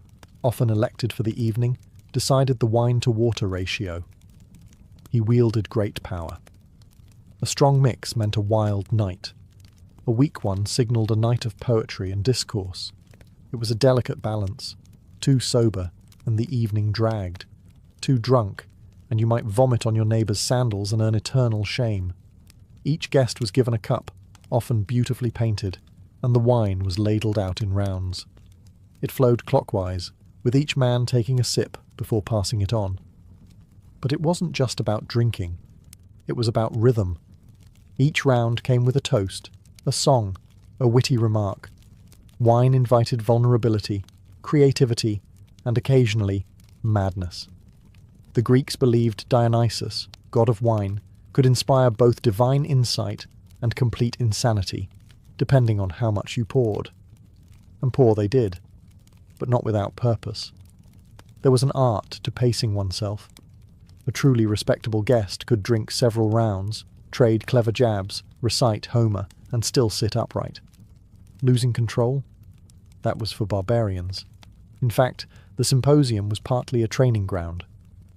often elected for the evening, decided the wine-to-water ratio. He wielded great power. A strong mix meant a wild night. A weak one signalled a night of poetry and discourse. It was a delicate balance. Too sober, and the evening dragged. Too drunk, and you might vomit on your neighbour's sandals and earn eternal shame. Each guest was given a cup, often beautifully painted, and the wine was ladled out in rounds. It flowed clockwise, with each man taking a sip before passing it on. But it wasn't just about drinking. It was about rhythm. Each round came with a toast, a song, a witty remark. Wine invited vulnerability, creativity, and occasionally madness. The Greeks believed Dionysus, god of wine, could inspire both divine insight and complete insanity, depending on how much you poured. And pour they did, but not without purpose. There was an art to pacing oneself. A truly respectable guest could drink several rounds, trade clever jabs, recite Homer, and still sit upright. Losing control? That was for barbarians. In fact, the symposium was partly a training ground,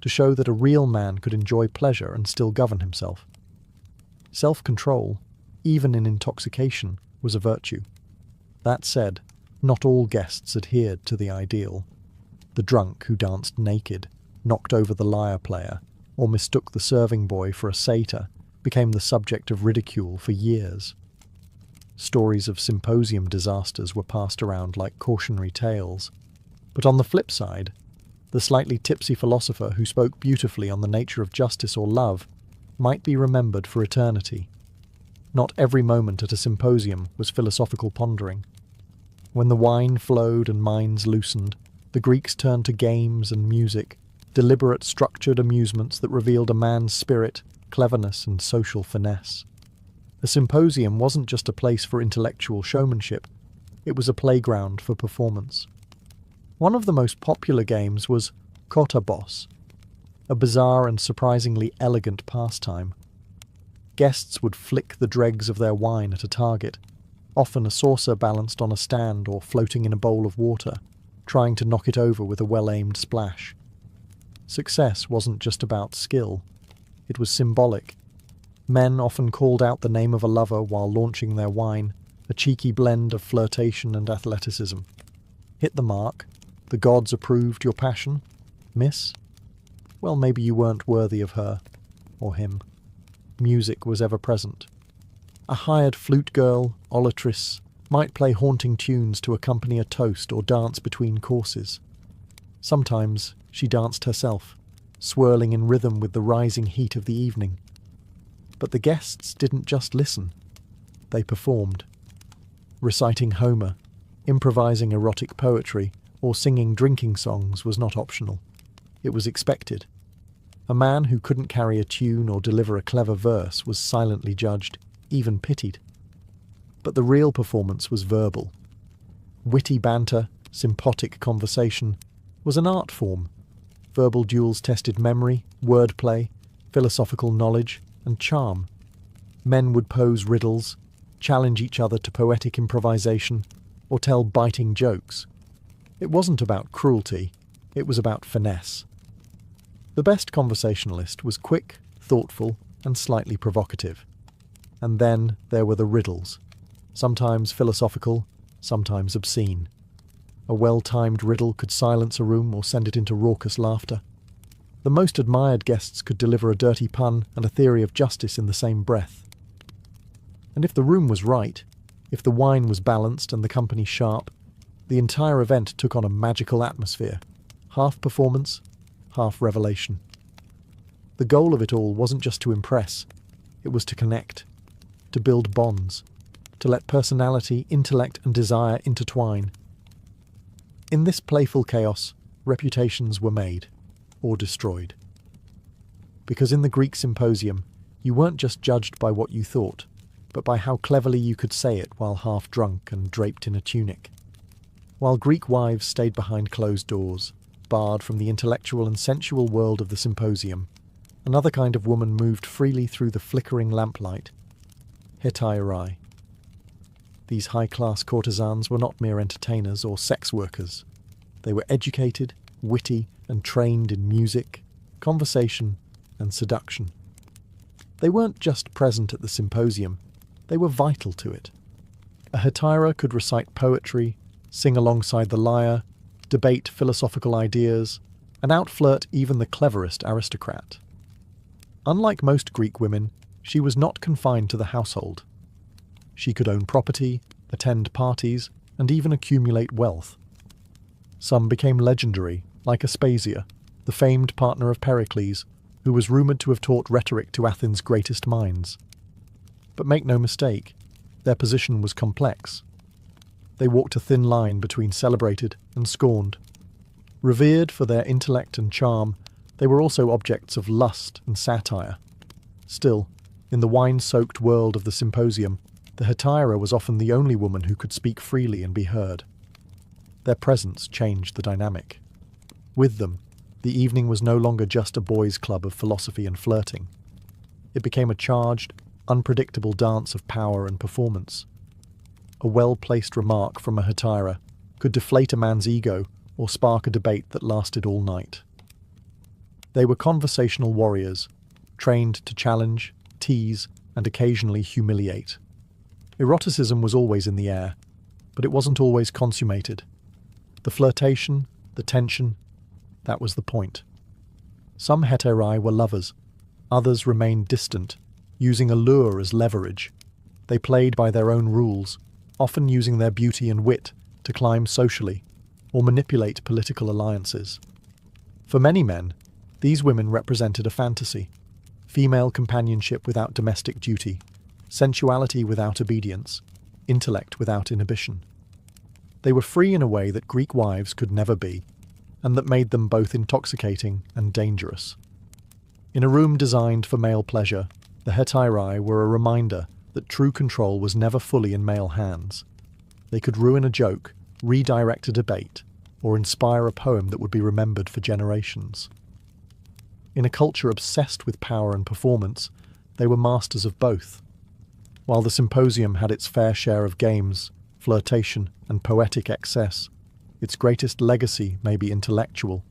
to show that a real man could enjoy pleasure and still govern himself. Self-control, even in intoxication, was a virtue. That said, not all guests adhered to the ideal. The drunk who danced naked, knocked over the lyre player, or mistook the serving boy for a satyr became the subject of ridicule for years. Stories of symposium disasters were passed around like cautionary tales. But on the flip side, the slightly tipsy philosopher who spoke beautifully on the nature of justice or love might be remembered for eternity. Not every moment at a symposium was philosophical pondering. When the wine flowed and minds loosened, the Greeks turned to games and music, deliberate, structured amusements that revealed a man's spirit, cleverness, and social finesse. A symposium wasn't just a place for intellectual showmanship, it was a playground for performance. One of the most popular games was kotabos, a bizarre and surprisingly elegant pastime. Guests would flick the dregs of their wine at a target, often a saucer balanced on a stand or floating in a bowl of water, trying to knock it over with a well-aimed splash. Success wasn't just about skill, it was symbolic. Men often called out the name of a lover while launching their wine, a cheeky blend of flirtation and athleticism. Hit the mark? The gods approved your passion? Miss? Well, maybe you weren't worthy of her, or him. Music was ever present. A hired flute girl, olatrice, might play haunting tunes to accompany a toast or dance between courses. Sometimes she danced herself, swirling in rhythm with the rising heat of the evening. But the guests didn't just listen. They performed. Reciting Homer, improvising erotic poetry, or singing drinking songs was not optional. It was expected. A man who couldn't carry a tune or deliver a clever verse was silently judged, even pitied. But the real performance was verbal. Witty banter, sympathetic conversation, was an art form. Verbal duels tested memory, wordplay, philosophical knowledge, and charm. Men would pose riddles, challenge each other to poetic improvisation, or tell biting jokes. It wasn't about cruelty, it was about finesse. The best conversationalist was quick, thoughtful, and slightly provocative. And then there were the riddles, sometimes philosophical, sometimes obscene. A well-timed riddle could silence a room or send it into raucous laughter. The most admired guests could deliver a dirty pun and a theory of justice in the same breath. And if the room was right, if the wine was balanced and the company sharp, the entire event took on a magical atmosphere, half performance, half revelation. The goal of it all wasn't just to impress, it was to connect, to build bonds, to let personality, intellect, and desire intertwine. In this playful chaos, reputations were made, or destroyed. Because in the Greek symposium, you weren't just judged by what you thought, but by how cleverly you could say it while half drunk and draped in a tunic. While Greek wives stayed behind closed doors, barred from the intellectual and sensual world of the symposium, another kind of woman moved freely through the flickering lamplight. Hetairai. These high-class courtesans were not mere entertainers or sex workers. They were educated, witty, and trained in music, conversation, and seduction. They weren't just present at the symposium, they were vital to it. A hetaira could recite poetry, sing alongside the lyre, debate philosophical ideas, and outflirt even the cleverest aristocrat. Unlike most Greek women, she was not confined to the household. She could own property, attend parties, and even accumulate wealth. Some became legendary, like Aspasia, the famed partner of Pericles, who was rumoured to have taught rhetoric to Athens' greatest minds. But make no mistake, their position was complex. They walked a thin line between celebrated and scorned. Revered for their intellect and charm, They were also objects of lust and satire. Still, in the wine-soaked world of the symposium, the hetaira was often the only woman who could speak freely and be heard. Their presence changed the dynamic. With them, the evening was no longer just a boys' club of philosophy and flirting. It became a charged, unpredictable dance of power and performance. A well-placed remark from a hetaira could deflate a man's ego or spark a debate that lasted all night. They were conversational warriors, trained to challenge, tease, and occasionally humiliate. Eroticism was always in the air, but it wasn't always consummated. The flirtation, the tension, that was the point. Some hetairai were lovers, others remained distant, using allure as leverage. They played by their own rules, often using their beauty and wit to climb socially or manipulate political alliances. For many men, these women represented a fantasy: female companionship without domestic duty, sensuality without obedience, intellect without inhibition. They were free in a way that Greek wives could never be, and that made them both intoxicating and dangerous. In a room designed for male pleasure, the hetairai were a reminder that true control was never fully in male hands. They could ruin a joke, redirect a debate, or inspire a poem that would be remembered for generations. In a culture obsessed with power and performance, they were masters of both. While the symposium had its fair share of games, flirtation, and poetic excess, its greatest legacy may be intellectual.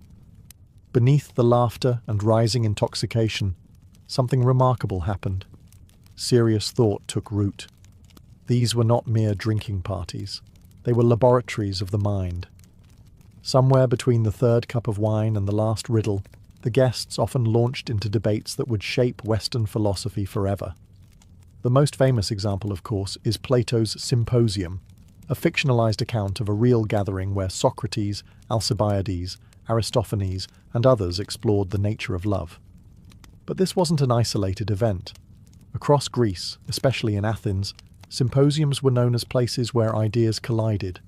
Beneath the laughter and rising intoxication, something remarkable happened. Serious thought took root. These were not mere drinking parties. They were laboratories of the mind. Somewhere between the third cup of wine and the last riddle, the guests often launched into debates that would shape Western philosophy forever. The most famous example, of course, is Plato's Symposium, a fictionalized account of a real gathering where Socrates, Alcibiades, Aristophanes, and others explored the nature of love. But this wasn't an isolated event. Across Greece, especially in Athens, symposiums were known as places where ideas collided.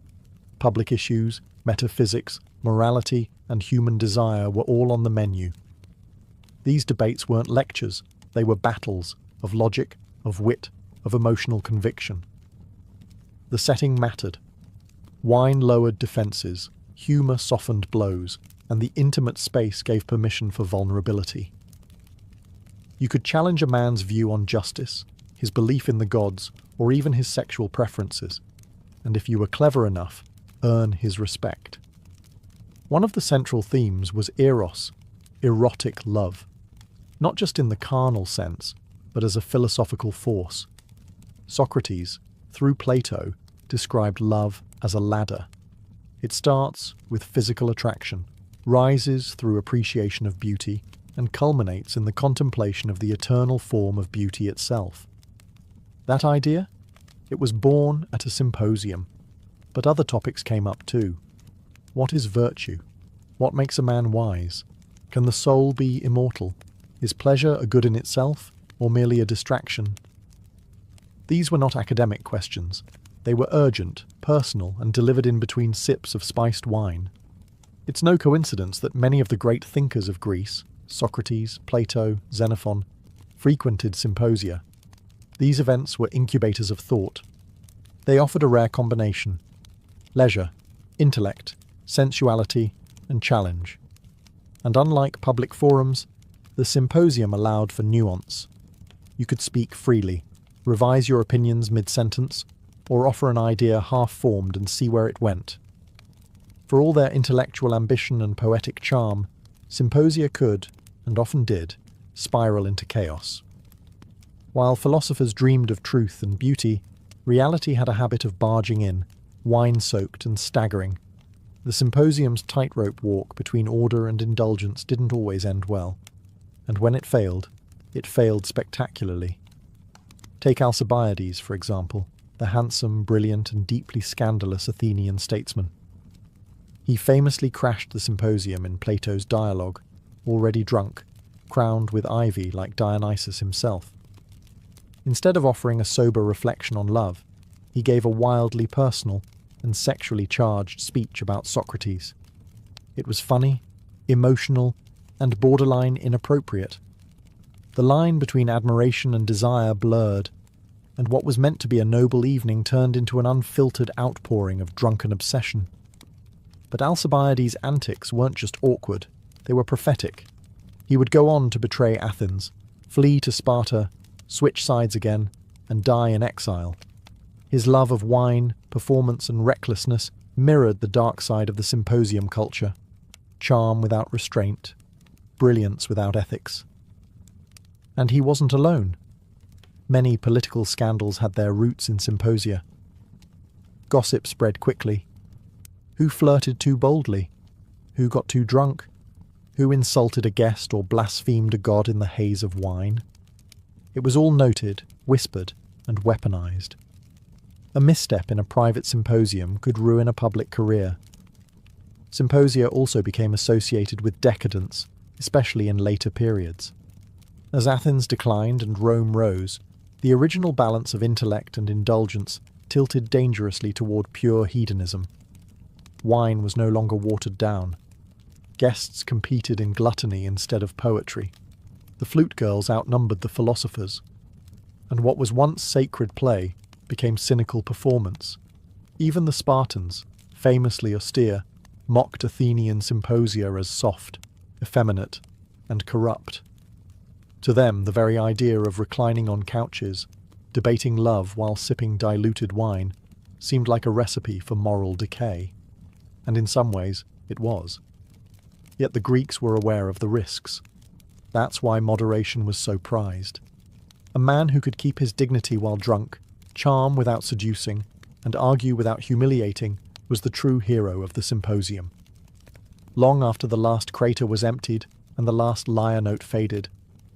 Public issues, metaphysics, morality, and human desire were all on the menu. These debates weren't lectures, they were battles of logic, of wit, of emotional conviction. The setting mattered. Wine lowered defences, humour softened blows, and the intimate space gave permission for vulnerability. You could challenge a man's view on justice, his belief in the gods, or even his sexual preferences, and if you were clever enough, earn his respect. One of the central themes was eros, erotic love, not just in the carnal sense, but as a philosophical force. Socrates, through Plato, described love as a ladder. It starts with physical attraction, rises through appreciation of beauty, and culminates in the contemplation of the eternal form of beauty itself. That idea? It was born at a symposium, but other topics came up too. What is virtue? What makes a man wise? Can the soul be immortal? Is pleasure a good in itself, or merely a distraction? These were not academic questions. They were urgent, personal, and delivered in between sips of spiced wine. It's no coincidence that many of the great thinkers of Greece, Socrates, Plato, Xenophon, frequented symposia. These events were incubators of thought. They offered a rare combination: leisure, intellect, sensuality, and challenge. And unlike public forums, the symposium allowed for nuance. You could speak freely, revise your opinions mid-sentence, or offer an idea half-formed and see where it went. For all their intellectual ambition and poetic charm, symposia could, and often did, spiral into chaos. While philosophers dreamed of truth and beauty, reality had a habit of barging in, wine-soaked and staggering. The symposium's tightrope walk between order and indulgence didn't always end well, and when it failed spectacularly. Take Alcibiades, for example, the handsome, brilliant, and deeply scandalous Athenian statesman. He famously crashed the symposium in Plato's dialogue, already drunk, crowned with ivy like Dionysus himself. Instead of offering a sober reflection on love, he gave a wildly personal and sexually charged speech about Socrates. It was funny, emotional, and borderline inappropriate. The line between admiration and desire blurred, and what was meant to be a noble evening turned into an unfiltered outpouring of drunken obsession. But Alcibiades' antics weren't just awkward, they were prophetic. He would go on to betray Athens, flee to Sparta, switch sides again, and die in exile. His love of wine, performance, and recklessness mirrored the dark side of the symposium culture. Charm without restraint, brilliance without ethics. And he wasn't alone. Many political scandals had their roots in symposia. Gossip spread quickly. Who flirted too boldly? Who got too drunk? Who insulted a guest or blasphemed a god in the haze of wine? It was all noted, whispered, and weaponized. A misstep in a private symposium could ruin a public career. Symposia also became associated with decadence, especially in later periods. As Athens declined and Rome rose, the original balance of intellect and indulgence tilted dangerously toward pure hedonism. Wine was no longer watered down. Guests competed in gluttony instead of poetry. The flute girls outnumbered the philosophers. And what was once sacred play became cynical performance. Even the Spartans, famously austere, mocked Athenian symposia as soft, effeminate, and corrupt. To them, the very idea of reclining on couches, debating love while sipping diluted wine, seemed like a recipe for moral decay. And in some ways, it was. Yet the Greeks were aware of the risks. That's why moderation was so prized. A man who could keep his dignity while drunk, charm without seducing, and argue without humiliating was the true hero of the symposium. Long after the last crater was emptied and the last lyre note faded,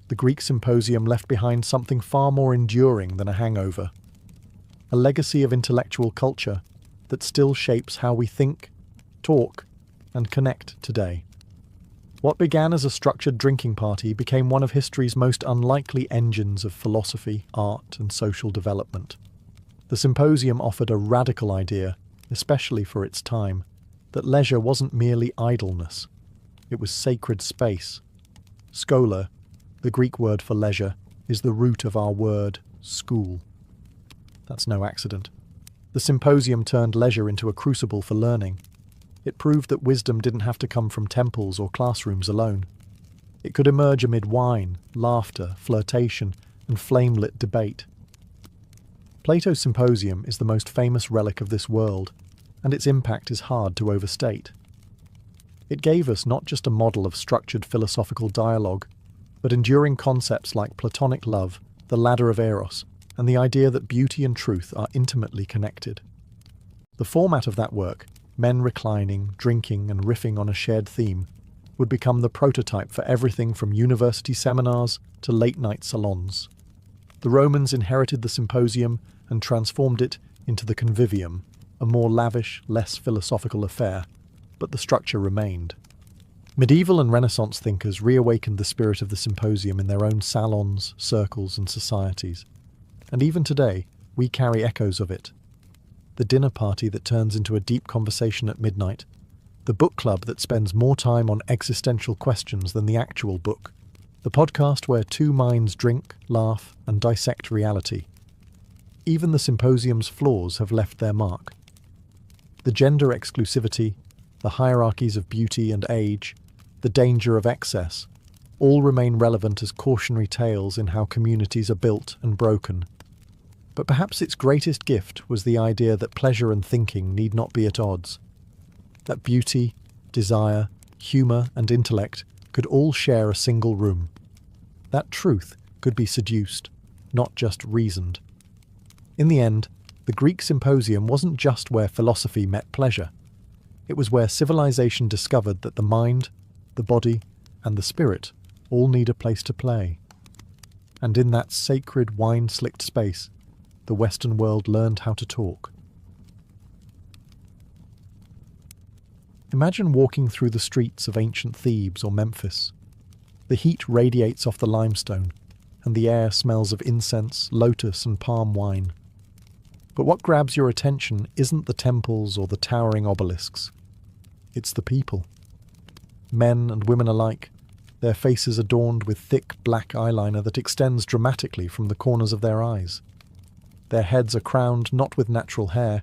the Greek symposium left behind something far more enduring than a hangover. A legacy of intellectual culture that still shapes how we think, talk, and connect today. What began as a structured drinking party became one of history's most unlikely engines of philosophy, art, and social development. The symposium offered a radical idea, especially for its time, that leisure wasn't merely idleness. It was sacred space. Schola, the Greek word for leisure, is the root of our word school. That's no accident. The symposium turned leisure into a crucible for learning. It proved that wisdom didn't have to come from temples or classrooms alone. It could emerge amid wine, laughter, flirtation, and flame-lit debate. Plato's Symposium is the most famous relic of this world, and its impact is hard to overstate. It gave us not just a model of structured philosophical dialogue, but enduring concepts like Platonic love, the ladder of Eros, and the idea that beauty and truth are intimately connected. The format of that work, men reclining, drinking, and riffing on a shared theme, would become the prototype for everything from university seminars to late-night salons. The Romans inherited the symposium and transformed it into the convivium, a more lavish, less philosophical affair, but the structure remained. Medieval and Renaissance thinkers reawakened the spirit of the symposium in their own salons, circles, and societies. And even today, we carry echoes of it. The dinner party that turns into a deep conversation at midnight, the book club that spends more time on existential questions than the actual book, the podcast where two minds drink, laugh, and dissect reality. Even the symposium's flaws have left their mark. The gender exclusivity, the hierarchies of beauty and age, the danger of excess, all remain relevant as cautionary tales in how communities are built and broken. But perhaps its greatest gift was the idea that pleasure and thinking need not be at odds. That beauty, desire, humour, and intellect could all share a single room. That truth could be seduced, not just reasoned. In the end, the Greek symposium wasn't just where philosophy met pleasure. It was where civilization discovered that the mind, the body, and the spirit all need a place to play. And in that sacred wine-slicked space, the Western world learned how to talk. Imagine walking through the streets of ancient Thebes or Memphis. The heat radiates off the limestone, and the air smells of incense, lotus, and palm wine. But what grabs your attention isn't the temples or the towering obelisks. It's the people. Men and women alike, their faces adorned with thick black eyeliner that extends dramatically from the corners of their eyes. Their heads are crowned not with natural hair,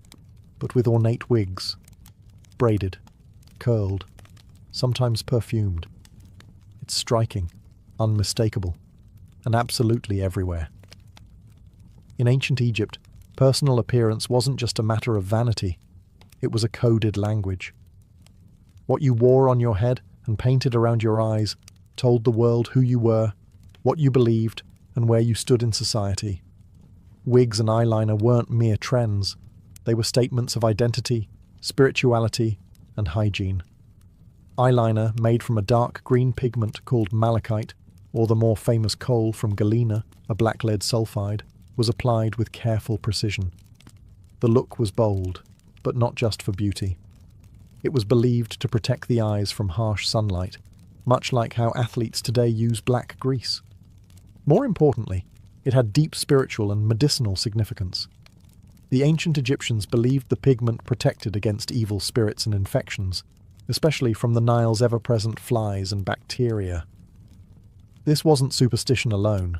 but with ornate wigs, braided, curled, sometimes perfumed. It's striking, unmistakable, and absolutely everywhere. In ancient Egypt, personal appearance wasn't just a matter of vanity, it was a coded language. What you wore on your head and painted around your eyes told the world who you were, what you believed, and where you stood in society. Wigs and eyeliner weren't mere trends, they were statements of identity, spirituality, and hygiene. Eyeliner, made from a dark green pigment called malachite, or the more famous coal from galena, a black lead sulfide, was applied with careful precision. The look was bold, but not just for beauty. It was believed to protect the eyes from harsh sunlight, much like how athletes today use black grease. More importantly, it had deep spiritual and medicinal significance. The ancient Egyptians believed the pigment protected against evil spirits and infections, especially from the Nile's ever-present flies and bacteria. This wasn't superstition alone.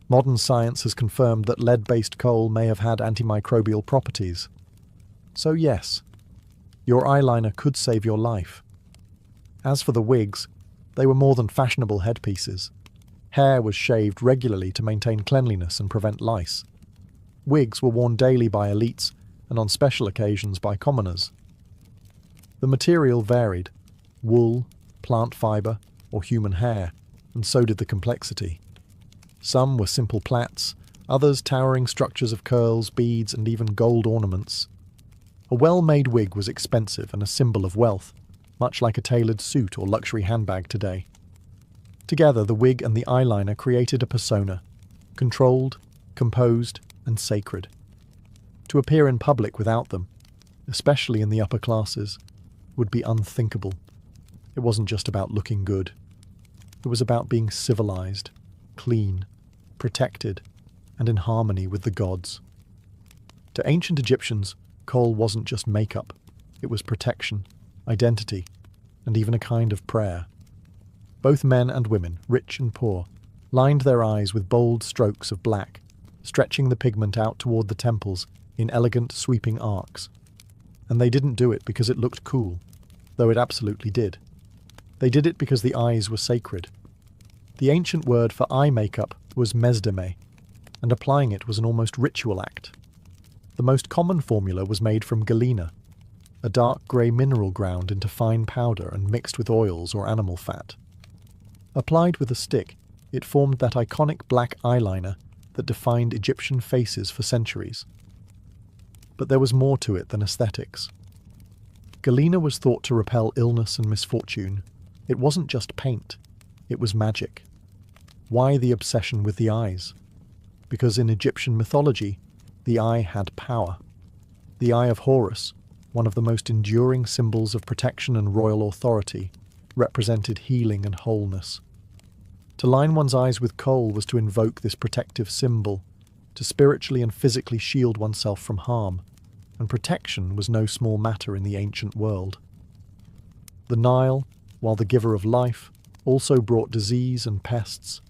Modern science has confirmed that lead-based coal may have had antimicrobial properties. So yes, your eyeliner could save your life. As for the wigs, they were more than fashionable headpieces. Hair was shaved regularly to maintain cleanliness and prevent lice. Wigs were worn daily by elites and on special occasions by commoners. The material varied: wool, plant fibre, or human hair, and so did the complexity. Some were simple plaits, others towering structures of curls, beads, and even gold ornaments. A well-made wig was expensive and a symbol of wealth, much like a tailored suit or luxury handbag today. Together, the wig and the eyeliner created a persona, controlled, composed, and sacred. To appear in public without them, especially in the upper classes, would be unthinkable. It wasn't just about looking good. It was about being civilized, clean, protected, and in harmony with the gods. To ancient Egyptians, kohl wasn't just makeup. It was protection, identity, and even a kind of prayer. Both men and women, rich and poor, lined their eyes with bold strokes of black, stretching the pigment out toward the temples in elegant, sweeping arcs. And they didn't do it because it looked cool, though it absolutely did. They did it because the eyes were sacred. The ancient word for eye makeup was mesdeme, and applying it was an almost ritual act. The most common formula was made from galena, a dark grey mineral ground into fine powder and mixed with oils or animal fat. Applied with a stick, it formed that iconic black eyeliner that defined Egyptian faces for centuries. But there was more to it than aesthetics. Galena was thought to repel illness and misfortune. It wasn't just paint, it was magic. Why the obsession with the eyes? Because in Egyptian mythology, the eye had power. The eye of Horus, one of the most enduring symbols of protection and royal authority, represented healing and wholeness. To line one's eyes with kohl was to invoke this protective symbol, to spiritually and physically shield oneself from harm, and protection was no small matter in the ancient world. The Nile, while the giver of life, also brought disease and pests,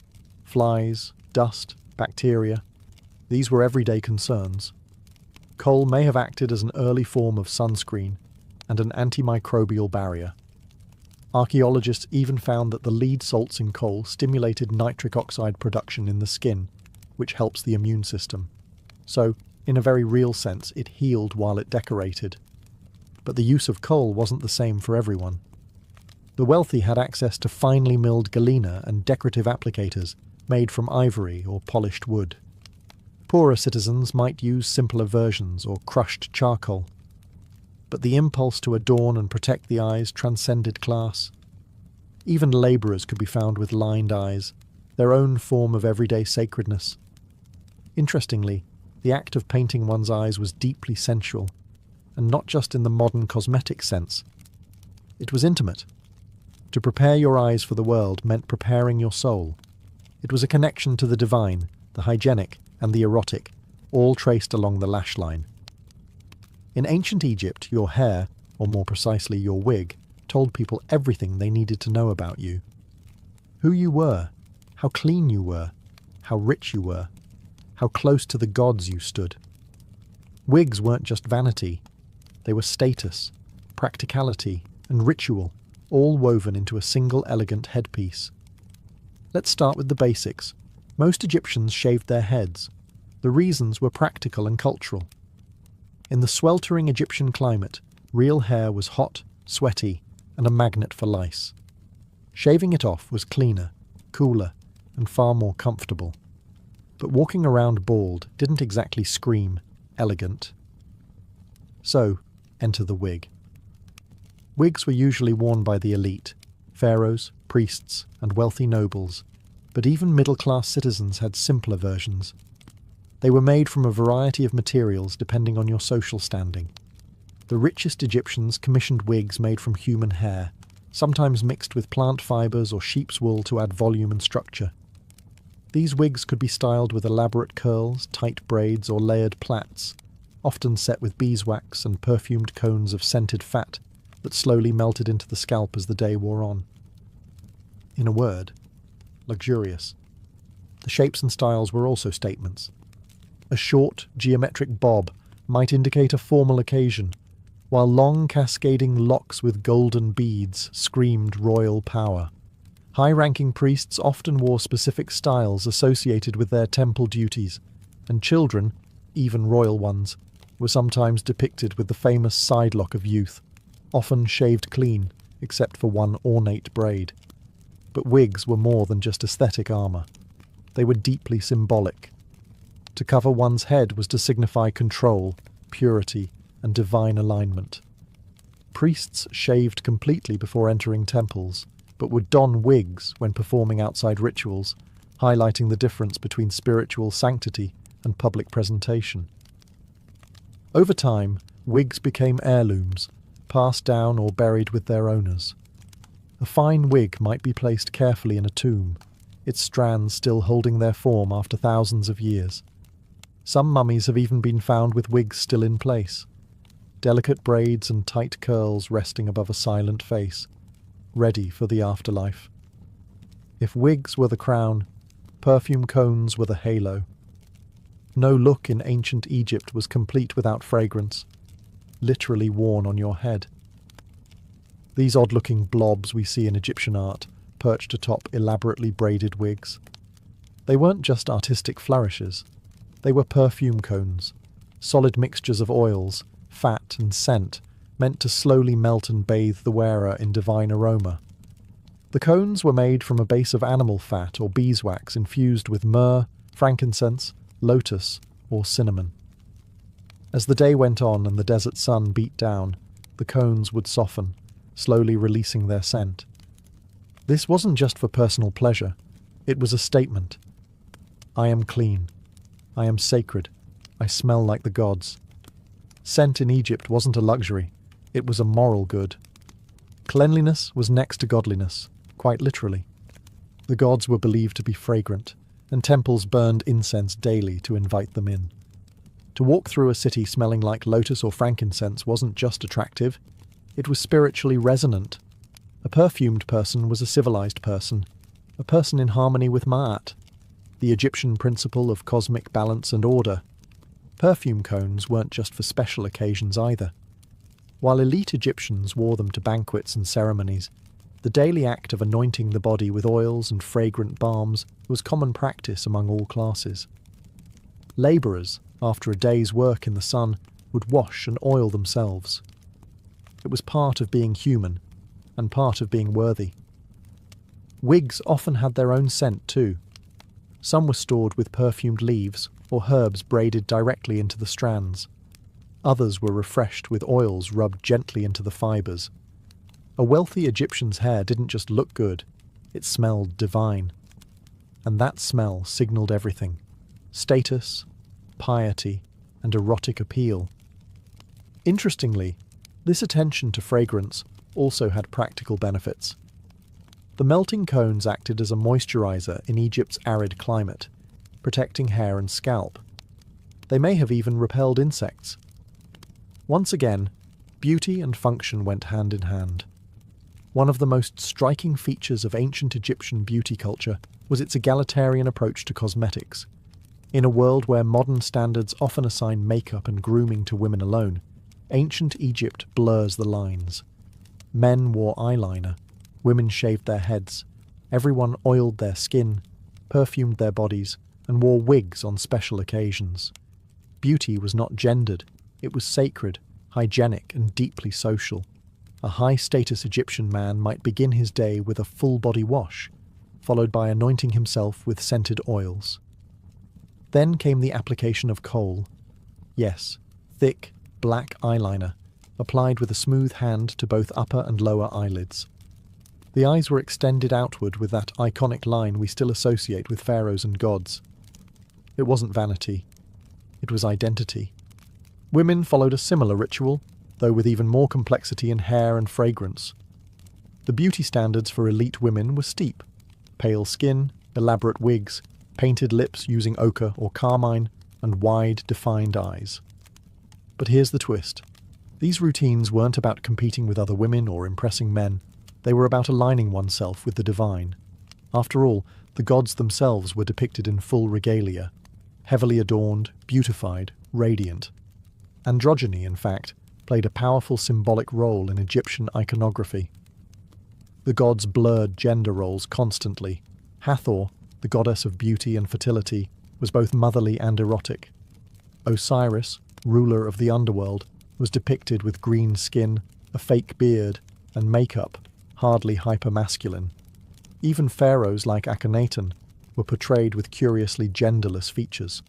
flies, dust, bacteria. These were everyday concerns. Kohl may have acted as an early form of sunscreen and an antimicrobial barrier. Archaeologists even found that the lead salts in kohl stimulated nitric oxide production in the skin, which helps the immune system. So, in a very real sense, it healed while it decorated. But the use of kohl wasn't the same for everyone. The wealthy had access to finely milled galena and decorative applicators made from ivory or polished wood. Poorer citizens might use simpler versions or crushed charcoal. But the impulse to adorn and protect the eyes transcended class. Even labourers could be found with lined eyes, their own form of everyday sacredness. Interestingly, the act of painting one's eyes was deeply sensual, and not just in the modern cosmetic sense. It was intimate. To prepare your eyes for the world meant preparing your soul. It was a connection to the divine, the hygienic, and the erotic, all traced along the lash line. In ancient Egypt, your hair, or more precisely your wig, told people everything they needed to know about you. who you were, how clean you were, how rich you were, how close to the gods you stood. Wigs weren't just vanity, they were status, practicality, and ritual, all woven into a single elegant headpiece. Let's start with the basics. Most Egyptians shaved their heads. The reasons were practical and cultural. In the sweltering Egyptian climate, real hair was hot, sweaty, and a magnet for lice. Shaving it off was cleaner, cooler, and far more comfortable. But walking around bald didn't exactly scream elegant. So, enter the wig. Wigs were usually worn by the elite, pharaohs, priests, and wealthy nobles, but even middle-class citizens had simpler versions. They were made from a variety of materials depending on your social standing. The richest Egyptians commissioned wigs made from human hair, sometimes mixed with plant fibres or sheep's wool to add volume and structure. These wigs could be styled with elaborate curls, tight braids, or layered plaits, often set with beeswax and perfumed cones of scented fat that slowly melted into the scalp as the day wore on. In a word, luxurious. The shapes and styles were also statements. A short, geometric bob might indicate a formal occasion, while long cascading locks with golden beads screamed royal power. High-ranking priests often wore specific styles associated with their temple duties, and children, even royal ones, were sometimes depicted with the famous side lock of youth, often shaved clean, except for one ornate braid. But wigs were more than just aesthetic armour. They were deeply symbolic. To cover one's head was to signify control, purity, and divine alignment. Priests shaved completely before entering temples, but would don wigs when performing outside rituals, highlighting the difference between spiritual sanctity and public presentation. Over time, wigs became heirlooms, passed down or buried with their owners. A fine wig might be placed carefully in a tomb, its strands still holding their form after thousands of years. Some mummies have even been found with wigs still in place, delicate braids and tight curls resting above a silent face, ready for the afterlife. If wigs were the crown, perfume cones were the halo. No look in ancient Egypt was complete without fragrance, literally worn on your head. These odd-looking blobs we see in Egyptian art, perched atop elaborately braided wigs. They weren't just artistic flourishes. They were perfume cones, solid mixtures of oils, fat and scent, meant to slowly melt and bathe the wearer in divine aroma. The cones were made from a base of animal fat or beeswax infused with myrrh, frankincense, lotus, or cinnamon. As the day went on and the desert sun beat down, the cones would soften, slowly releasing their scent. This wasn't just for personal pleasure, it was a statement. I am clean. I am sacred. I smell like the gods. Scent in Egypt wasn't a luxury, it was a moral good. Cleanliness was next to godliness, quite literally. The gods were believed to be fragrant, and temples burned incense daily to invite them in. To walk through a city smelling like lotus or frankincense wasn't just attractive, it was spiritually resonant. A perfumed person was a civilized person, a person in harmony with Ma'at, the Egyptian principle of cosmic balance and order. Perfume cones weren't just for special occasions either. While elite Egyptians wore them to banquets and ceremonies, the daily act of anointing the body with oils and fragrant balms was common practice among all classes. Labourers, after a day's work in the sun, would wash and oil themselves. It was part of being human, and part of being worthy. Wigs often had their own scent too. Some were stored with perfumed leaves or herbs braided directly into the strands. Others were refreshed with oils rubbed gently into the fibres. A wealthy Egyptian's hair didn't just look good, it smelled divine. And that smell signalled everything: status, piety, and erotic appeal. Interestingly, this attention to fragrance also had practical benefits. The melting cones acted as a moisturiser in Egypt's arid climate, protecting hair and scalp. They may have even repelled insects. Once again, beauty and function went hand in hand. One of the most striking features of ancient Egyptian beauty culture was its egalitarian approach to cosmetics. In a world where modern standards often assign makeup and grooming to women alone, ancient Egypt blurs the lines. Men wore eyeliner, women shaved their heads, everyone oiled their skin, perfumed their bodies, and wore wigs on special occasions. Beauty was not gendered, it was sacred, hygienic, and deeply social. A high-status Egyptian man might begin his day with a full-body wash, followed by anointing himself with scented oils. Then came the application of kohl. Yes, thick, black eyeliner, applied with a smooth hand to both upper and lower eyelids. The eyes were extended outward with that iconic line we still associate with pharaohs and gods. It wasn't vanity. It was identity. Women followed a similar ritual, though with even more complexity in hair and fragrance. The beauty standards for elite women were steep. Pale skin, elaborate wigs, painted lips using ochre or carmine, and wide, defined eyes. But here's the twist. These routines weren't about competing with other women or impressing men. They were about aligning oneself with the divine. After all, the gods themselves were depicted in full regalia, heavily adorned, beautified, radiant. Androgyny, in fact, played a powerful symbolic role in Egyptian iconography. The gods blurred gender roles constantly. Hathor, the goddess of beauty and fertility, was both motherly and erotic. Osiris, ruler of the underworld, was depicted with green skin, a fake beard, and makeup, hardly hypermasculine. Even pharaohs like Akhenaten were portrayed with curiously genderless features.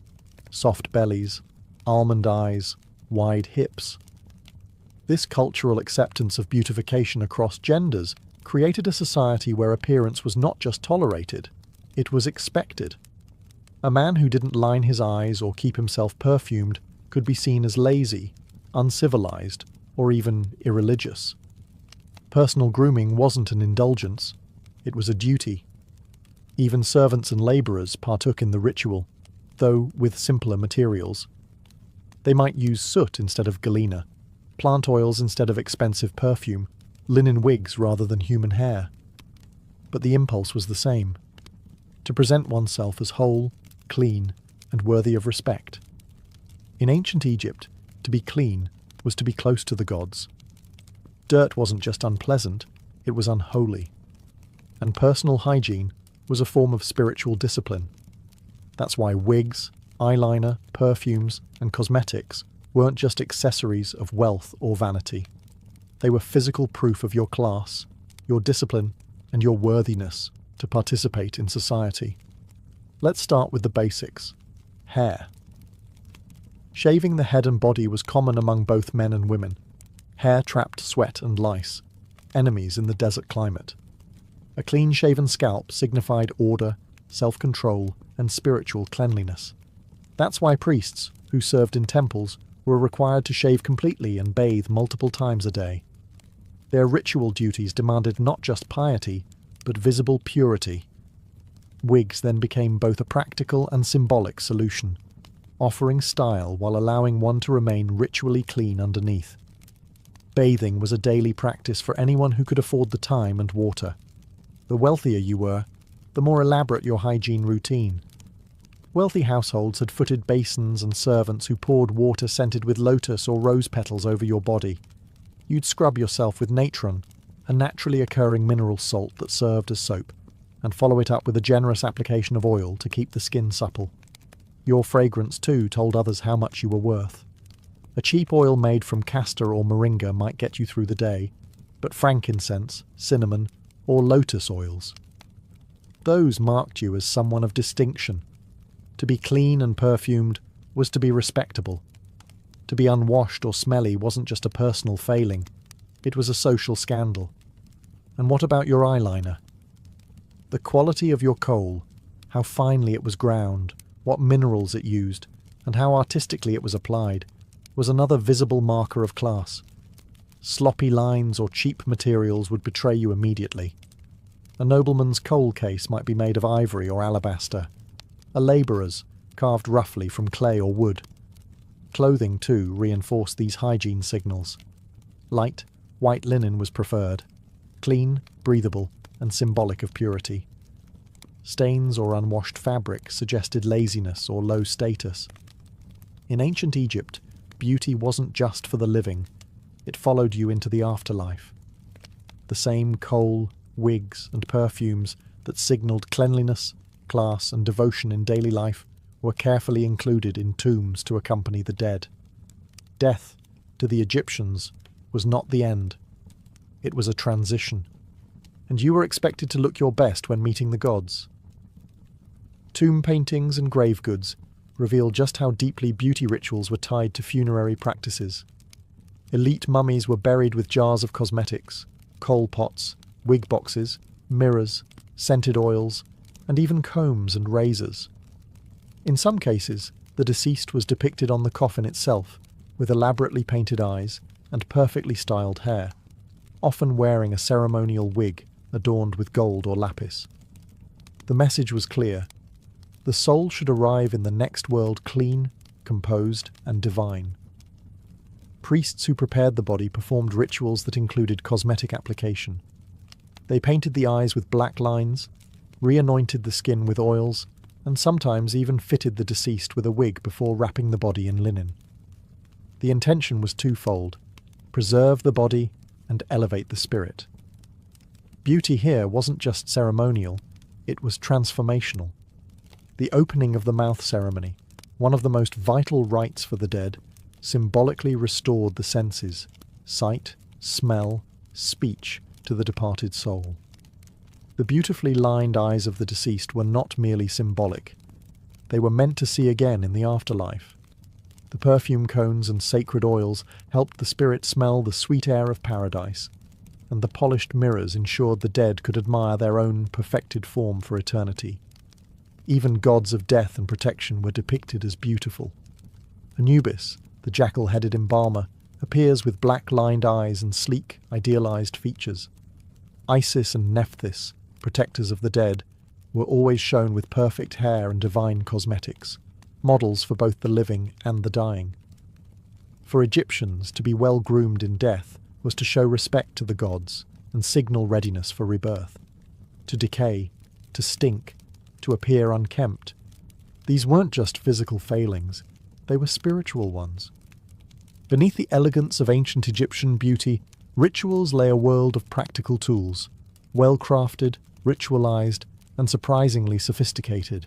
Soft bellies, almond eyes, wide hips. This cultural acceptance of beautification across genders created a society where appearance was not just tolerated, it was expected. A man who didn't line his eyes or keep himself perfumed could be seen as lazy, uncivilized, or even irreligious. Personal grooming wasn't an indulgence, it was a duty. Even servants and labourers partook in the ritual, though with simpler materials. They might use soot instead of galena, plant oils instead of expensive perfume, linen wigs rather than human hair. But the impulse was the same: to present oneself as whole, clean, and worthy of respect. In ancient Egypt, to be clean was to be close to the gods. Dirt wasn't just unpleasant, it was unholy. And personal hygiene was a form of spiritual discipline. That's why wigs, eyeliner, perfumes, and cosmetics weren't just accessories of wealth or vanity. They were physical proof of your class, your discipline, and your worthiness to participate in society. Let's start with the basics. Hair. Shaving the head and body was common among both men and women. Hair trapped sweat and lice, enemies in the desert climate. A clean-shaven scalp signified order, self-control, and spiritual cleanliness. That's why priests, who served in temples, were required to shave completely and bathe multiple times a day. Their ritual duties demanded not just piety, but visible purity. Wigs then became both a practical and symbolic solution, offering style while allowing one to remain ritually clean underneath. Bathing was a daily practice for anyone who could afford the time and water. The wealthier you were, the more elaborate your hygiene routine. Wealthy households had footed basins and servants who poured water scented with lotus or rose petals over your body. You'd scrub yourself with natron, a naturally occurring mineral salt that served as soap, and follow it up with a generous application of oil to keep the skin supple. Your fragrance, too, told others how much you were worth. A cheap oil made from castor or moringa might get you through the day, but frankincense, cinnamon, or lotus oils, those marked you as someone of distinction. To be clean and perfumed was to be respectable. To be unwashed or smelly wasn't just a personal failing, it was a social scandal. And what about your eyeliner? The quality of your kohl, how finely it was ground, what minerals it used, and how artistically it was applied, was another visible marker of class. Sloppy lines or cheap materials would betray you immediately. A nobleman's kohl case might be made of ivory or alabaster. A labourer's, carved roughly from clay or wood. Clothing, too, reinforced these hygiene signals. Light, white linen was preferred. clean, breathable, and symbolic of purity. Stains or unwashed fabric suggested laziness or low status. In ancient Egypt, beauty wasn't just for the living, it followed you into the afterlife. The same kohl, wigs, and perfumes that signalled cleanliness, class, and devotion in daily life were carefully included in tombs to accompany the dead. Death, to the Egyptians, was not the end. It was a transition, and you were expected to look your best when meeting the gods. Tomb paintings and grave goods reveal just how deeply beauty rituals were tied to funerary practices. Elite mummies were buried with jars of cosmetics, coal pots, wig boxes, mirrors, scented oils, and even combs and razors. In some cases, the deceased was depicted on the coffin itself, with elaborately painted eyes and perfectly styled hair, often wearing a ceremonial wig adorned with gold or lapis. The message was clear. The soul should arrive in the next world clean, composed, and divine. Priests who prepared the body performed rituals that included cosmetic application. They painted the eyes with black lines, re-anointed the skin with oils, and sometimes even fitted the deceased with a wig before wrapping the body in linen. The intention was twofold: preserve the body and elevate the spirit. Beauty here wasn't just ceremonial, it was transformational. The opening of the mouth ceremony, one of the most vital rites for the dead, symbolically restored the senses, sight, smell, speech, to the departed soul. The beautifully lined eyes of the deceased were not merely symbolic. They were meant to see again in the afterlife. The perfume cones and sacred oils helped the spirit smell the sweet air of paradise, and the polished mirrors ensured the dead could admire their own perfected form for eternity. Even gods of death and protection were depicted as beautiful. Anubis, the jackal-headed embalmer, appears with black-lined eyes and sleek, idealized features. Isis and Nephthys, protectors of the dead, were always shown with perfect hair and divine cosmetics, models for both the living and the dying. For Egyptians, to be well-groomed in death was to show respect to the gods and signal readiness for rebirth. To decay, to stink, to appear unkempt. These weren't just physical failings, they were spiritual ones. Beneath the elegance of ancient Egyptian beauty, rituals lay a world of practical tools, well-crafted, ritualized, and surprisingly sophisticated.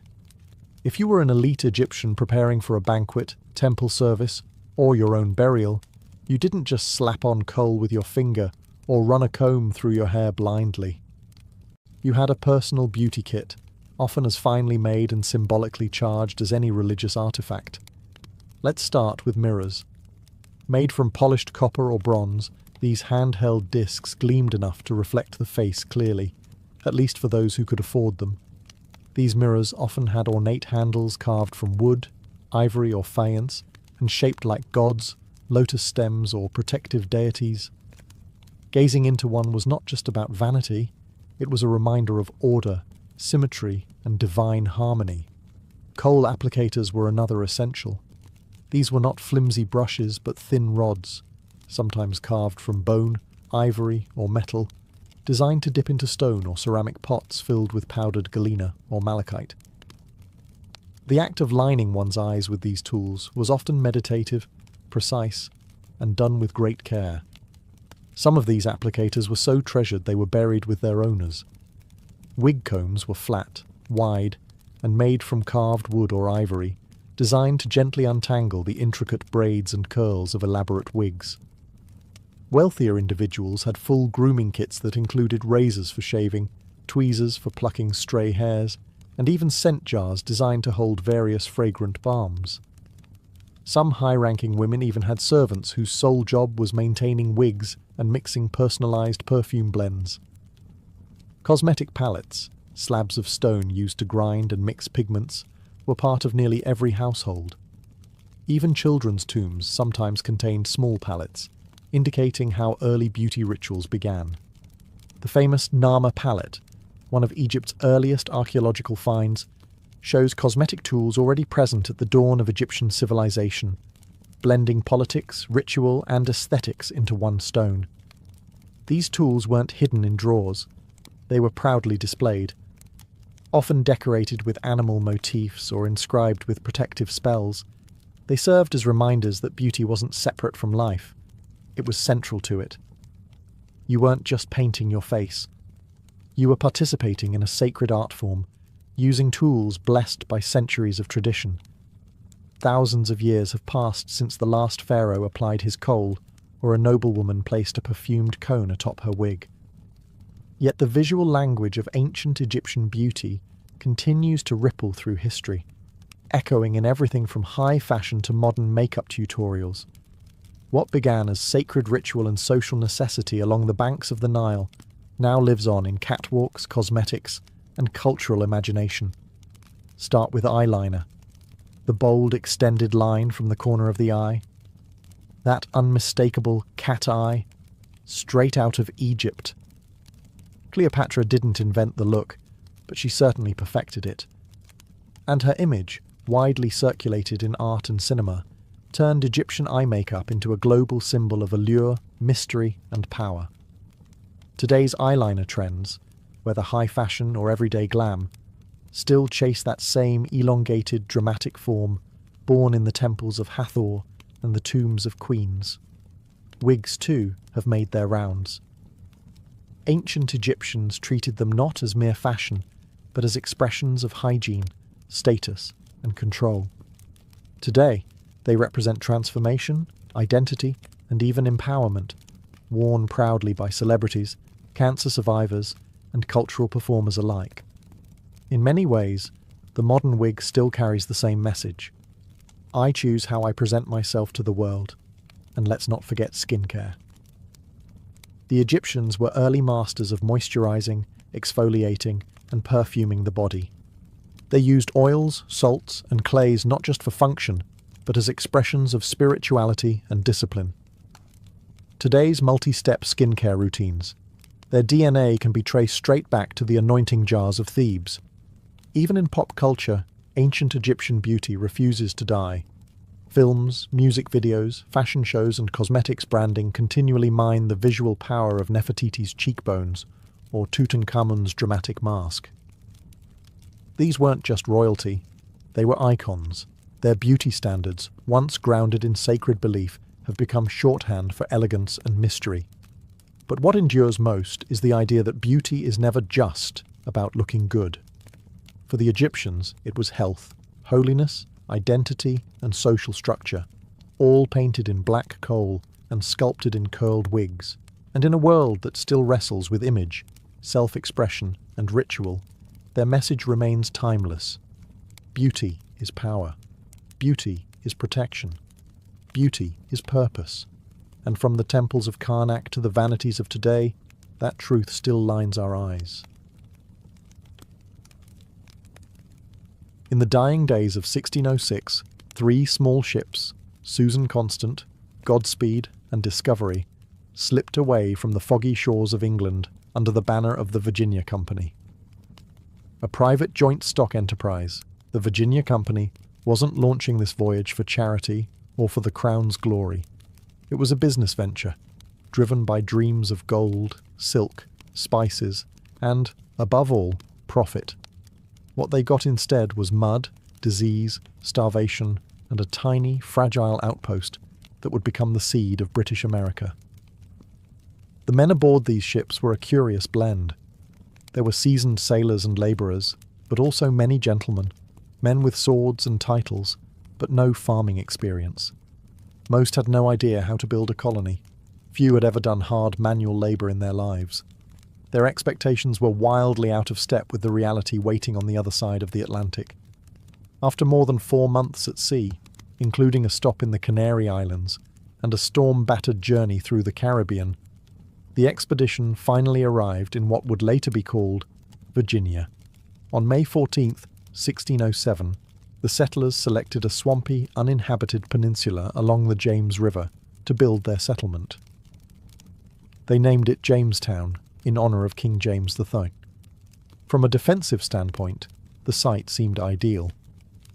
If you were an elite Egyptian preparing for a banquet, temple service, or your own burial, you didn't just slap on kohl with your finger or run a comb through your hair blindly. You had a personal beauty kit, often as finely made and symbolically charged as any religious artifact. Let's start with mirrors. Made from polished copper or bronze, these handheld discs gleamed enough to reflect the face clearly, at least for those who could afford them. These mirrors often had ornate handles carved from wood, ivory, or faience, and shaped like gods, lotus stems, or protective deities. Gazing into one was not just about vanity, it was a reminder of order, symmetry, and divine harmony. Kohl applicators were another essential. These were not flimsy brushes but thin rods, sometimes carved from bone, ivory, or metal, designed to dip into stone or ceramic pots filled with powdered galena or malachite. The act of lining one's eyes with these tools was often meditative, precise, and done with great care. Some of these applicators were so treasured they were buried with their owners. Wig combs were flat, wide, and made from carved wood or ivory, designed to gently untangle the intricate braids and curls of elaborate wigs. Wealthier individuals had full grooming kits that included razors for shaving, tweezers for plucking stray hairs, and even scent jars designed to hold various fragrant balms. Some high-ranking women even had servants whose sole job was maintaining wigs and mixing personalized perfume blends. Cosmetic palettes, slabs of stone used to grind and mix pigments, were part of nearly every household. Even children's tombs sometimes contained small palettes, indicating how early beauty rituals began. The famous Nama palette, one of Egypt's earliest archaeological finds, shows cosmetic tools already present at the dawn of Egyptian civilization, blending politics, ritual, and aesthetics into one stone. These tools weren't hidden in drawers. They were proudly displayed, often decorated with animal motifs or inscribed with protective spells. They served as reminders that beauty wasn't separate from life. It was central to it. You weren't just painting your face. You were participating in a sacred art form, using tools blessed by centuries of tradition. Thousands of years have passed since the last pharaoh applied his kohl, or a noblewoman placed a perfumed cone atop her wig. Yet the visual language of ancient Egyptian beauty continues to ripple through history, echoing in everything from high fashion to modern makeup tutorials. What began as sacred ritual and social necessity along the banks of the Nile now lives on in catwalks, cosmetics, and cultural imagination. Start with eyeliner, the bold extended line from the corner of the eye, that unmistakable cat eye, straight out of Egypt. Cleopatra didn't invent the look, but she certainly perfected it. And her image, widely circulated in art and cinema, turned Egyptian eye makeup into a global symbol of allure, mystery, and power. Today's eyeliner trends, whether high fashion or everyday glam, still chase that same elongated, dramatic form born in the temples of Hathor and the tombs of queens. Wigs, too, have made their rounds. Ancient Egyptians treated them not as mere fashion, but as expressions of hygiene, status, and control. Today, they represent transformation, identity, and even empowerment, worn proudly by celebrities, cancer survivors, and cultural performers alike. In many ways, the modern wig still carries the same message. I choose how I present myself to the world, and let's not forget skincare. The Egyptians were early masters of moisturizing, exfoliating, and perfuming the body. They used oils, salts, and clays not just for function, but as expressions of spirituality and discipline. Today's multi-step skincare routines, their DNA can be traced straight back to the anointing jars of Thebes. Even in pop culture, ancient Egyptian beauty refuses to die. Films, music videos, fashion shows, and cosmetics branding continually mine the visual power of Nefertiti's cheekbones or Tutankhamun's dramatic mask. These weren't just royalty, they were icons. Their beauty standards, once grounded in sacred belief, have become shorthand for elegance and mystery. But what endures most is the idea that beauty is never just about looking good. For the Egyptians, it was health, holiness, identity, and social structure, all painted in black coal and sculpted in curled wigs. And in a world that still wrestles with image, self-expression, and ritual, their message remains timeless. Beauty is power. Beauty is protection. Beauty is purpose. And from the temples of Karnak to the vanities of today, that truth still lines our eyes. In the dying days of 1606, 3 small ships, Susan Constant, Godspeed, and Discovery, slipped away from the foggy shores of England under the banner of the Virginia Company. A private joint stock enterprise, the Virginia Company wasn't launching this voyage for charity or for the Crown's glory. It was a business venture, driven by dreams of gold, silk, spices, and, above all, profit. What they got instead was mud, disease, starvation, and a tiny, fragile outpost that would become the seed of British America. The men aboard these ships were a curious blend. There were seasoned sailors and labourers, but also many gentlemen, men with swords and titles, but no farming experience. Most had no idea how to build a colony. Few had ever done hard manual labour in their lives. Their expectations were wildly out of step with the reality waiting on the other side of the Atlantic. After more than 4 months at sea, including a stop in the Canary Islands and a storm-battered journey through the Caribbean, the expedition finally arrived in what would later be called Virginia. On May 14th, 1607, the settlers selected a swampy, uninhabited peninsula along the James River to build their settlement. They named it Jamestown, in honour of King James III. From a defensive standpoint, the site seemed ideal.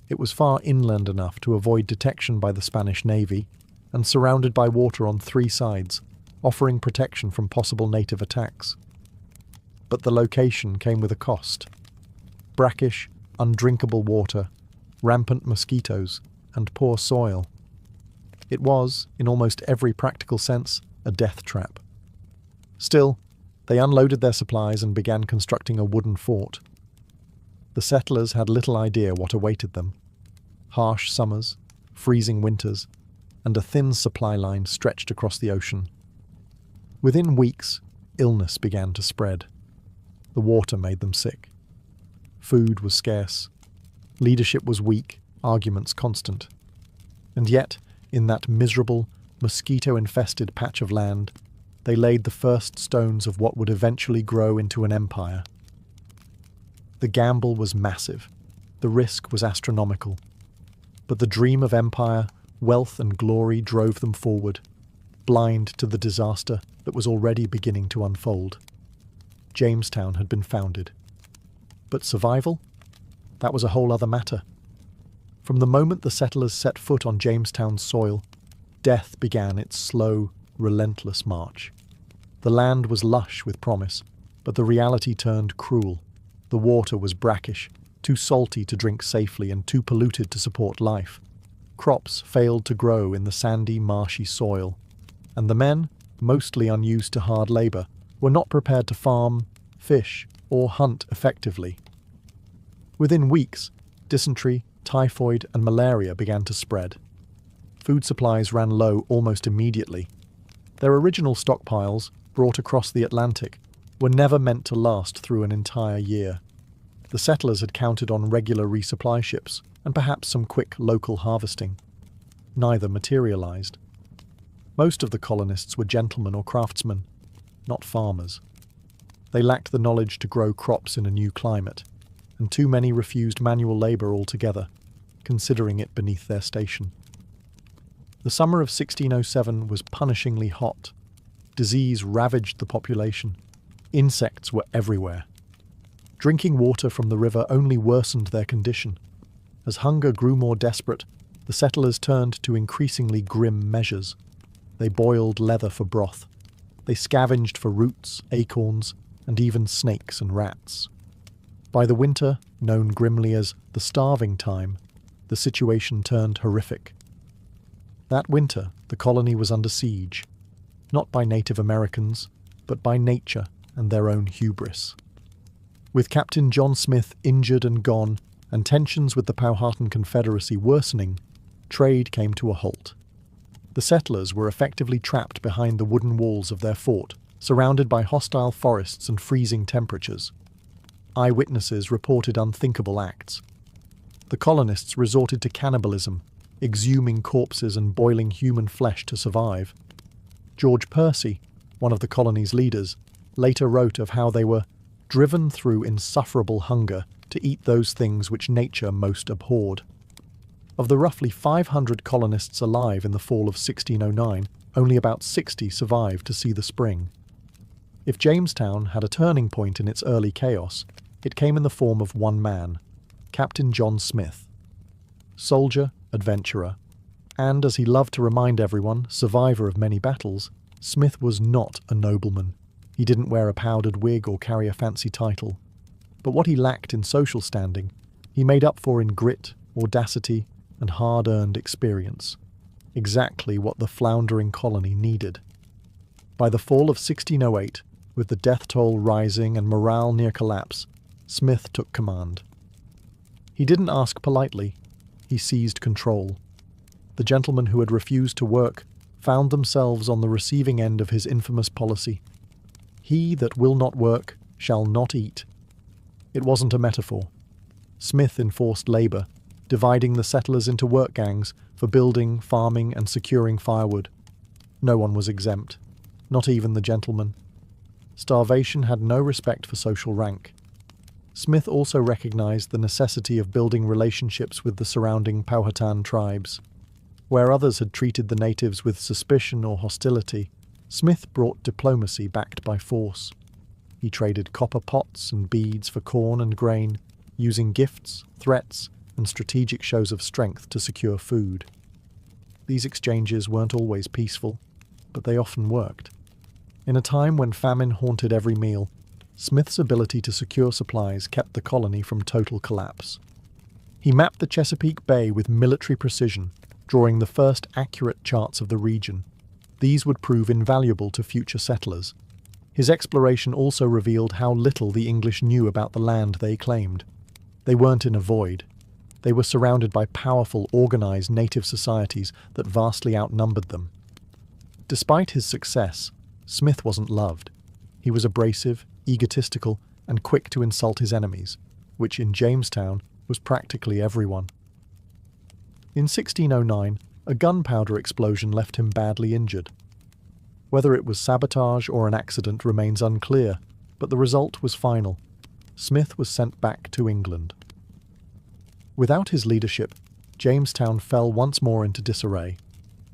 It was far inland enough to avoid detection by the Spanish Navy, and surrounded by water on 3 sides, offering protection from possible native attacks. But the location came with a cost. Brackish, undrinkable water, rampant mosquitoes, and poor soil. It was, in almost every practical sense, a death trap. Still, they unloaded their supplies and began constructing a wooden fort. The settlers had little idea what awaited them. Harsh summers, freezing winters, and a thin supply line stretched across the ocean. Within weeks, illness began to spread. The water made them sick. Food was scarce. Leadership was weak, arguments constant. And yet, in that miserable, mosquito-infested patch of land, they laid the first stones of what would eventually grow into an empire. The gamble was massive. The risk was astronomical. But the dream of empire, wealth and glory drove them forward, blind to the disaster that was already beginning to unfold. Jamestown had been founded. But survival? That was a whole other matter. From the moment the settlers set foot on Jamestown's soil, death began its slow, relentless march. The land was lush with promise, but the reality turned cruel. The water was brackish, too salty to drink safely and too polluted to support life. Crops failed to grow in the sandy, marshy soil, and the men, mostly unused to hard labor, were not prepared to farm, fish, or hunt effectively. Within weeks, dysentery, typhoid, and malaria began to spread. Food supplies ran low almost immediately. Their original stockpiles, brought across the Atlantic, were never meant to last through an entire year. The settlers had counted on regular resupply ships and perhaps some quick local harvesting. Neither materialized. Most of the colonists were gentlemen or craftsmen, not farmers. They lacked the knowledge to grow crops in a new climate, and too many refused manual labor altogether, considering it beneath their station. The summer of 1607 was punishingly hot. Disease ravaged the population. Insects were everywhere. Drinking water from the river only worsened their condition. As hunger grew more desperate, the settlers turned to increasingly grim measures. They boiled leather for broth. They scavenged for roots, acorns, and even snakes and rats. By the winter, known grimly as the starving time, the situation turned horrific. That winter, the colony was under siege, not by Native Americans, but by nature and their own hubris. With Captain John Smith injured and gone, and tensions with the Powhatan Confederacy worsening, trade came to a halt. The settlers were effectively trapped behind the wooden walls of their fort, surrounded by hostile forests and freezing temperatures. Eyewitnesses reported unthinkable acts. The colonists resorted to cannibalism, exhuming corpses and boiling human flesh to survive. George Percy, one of the colony's leaders, later wrote of how they were driven through insufferable hunger to eat those things which nature most abhorred. Of the roughly 500 colonists alive in the fall of 1609, only about 60 survived to see the spring. If Jamestown had a turning point in its early chaos, it came in the form of one man, Captain John Smith. Soldier, adventurer, and, as he loved to remind everyone, survivor of many battles, Smith was not a nobleman. He didn't wear a powdered wig or carry a fancy title. But what he lacked in social standing, he made up for in grit, audacity, and hard-earned experience. Exactly what the floundering colony needed. By the fall of 1608, with the death toll rising and morale near collapse, Smith took command. He didn't ask politely. He seized control. The gentlemen who had refused to work found themselves on the receiving end of his infamous policy. He that will not work shall not eat. It wasn't a metaphor. Smith enforced labour, dividing the settlers into work gangs for building, farming, and securing firewood. No one was exempt, not even the gentlemen. Starvation had no respect for social rank. Smith also recognized the necessity of building relationships with the surrounding Powhatan tribes. Where others had treated the natives with suspicion or hostility, Smith brought diplomacy backed by force. He traded copper pots and beads for corn and grain, using gifts, threats, and strategic shows of strength to secure food. These exchanges weren't always peaceful, but they often worked. In a time when famine haunted every meal, Smith's ability to secure supplies kept the colony from total collapse. He mapped the Chesapeake Bay with military precision, drawing the first accurate charts of the region. These would prove invaluable to future settlers. His exploration also revealed how little the English knew about the land they claimed. They weren't in a void. They were surrounded by powerful, organized native societies that vastly outnumbered them. Despite his success, Smith wasn't loved. He was abrasive, egotistical, and quick to insult his enemies, which in Jamestown was practically everyone. In 1609, a gunpowder explosion left him badly injured. Whether it was sabotage or an accident remains unclear, but the result was final. Smith was sent back to England. Without his leadership, Jamestown fell once more into disarray,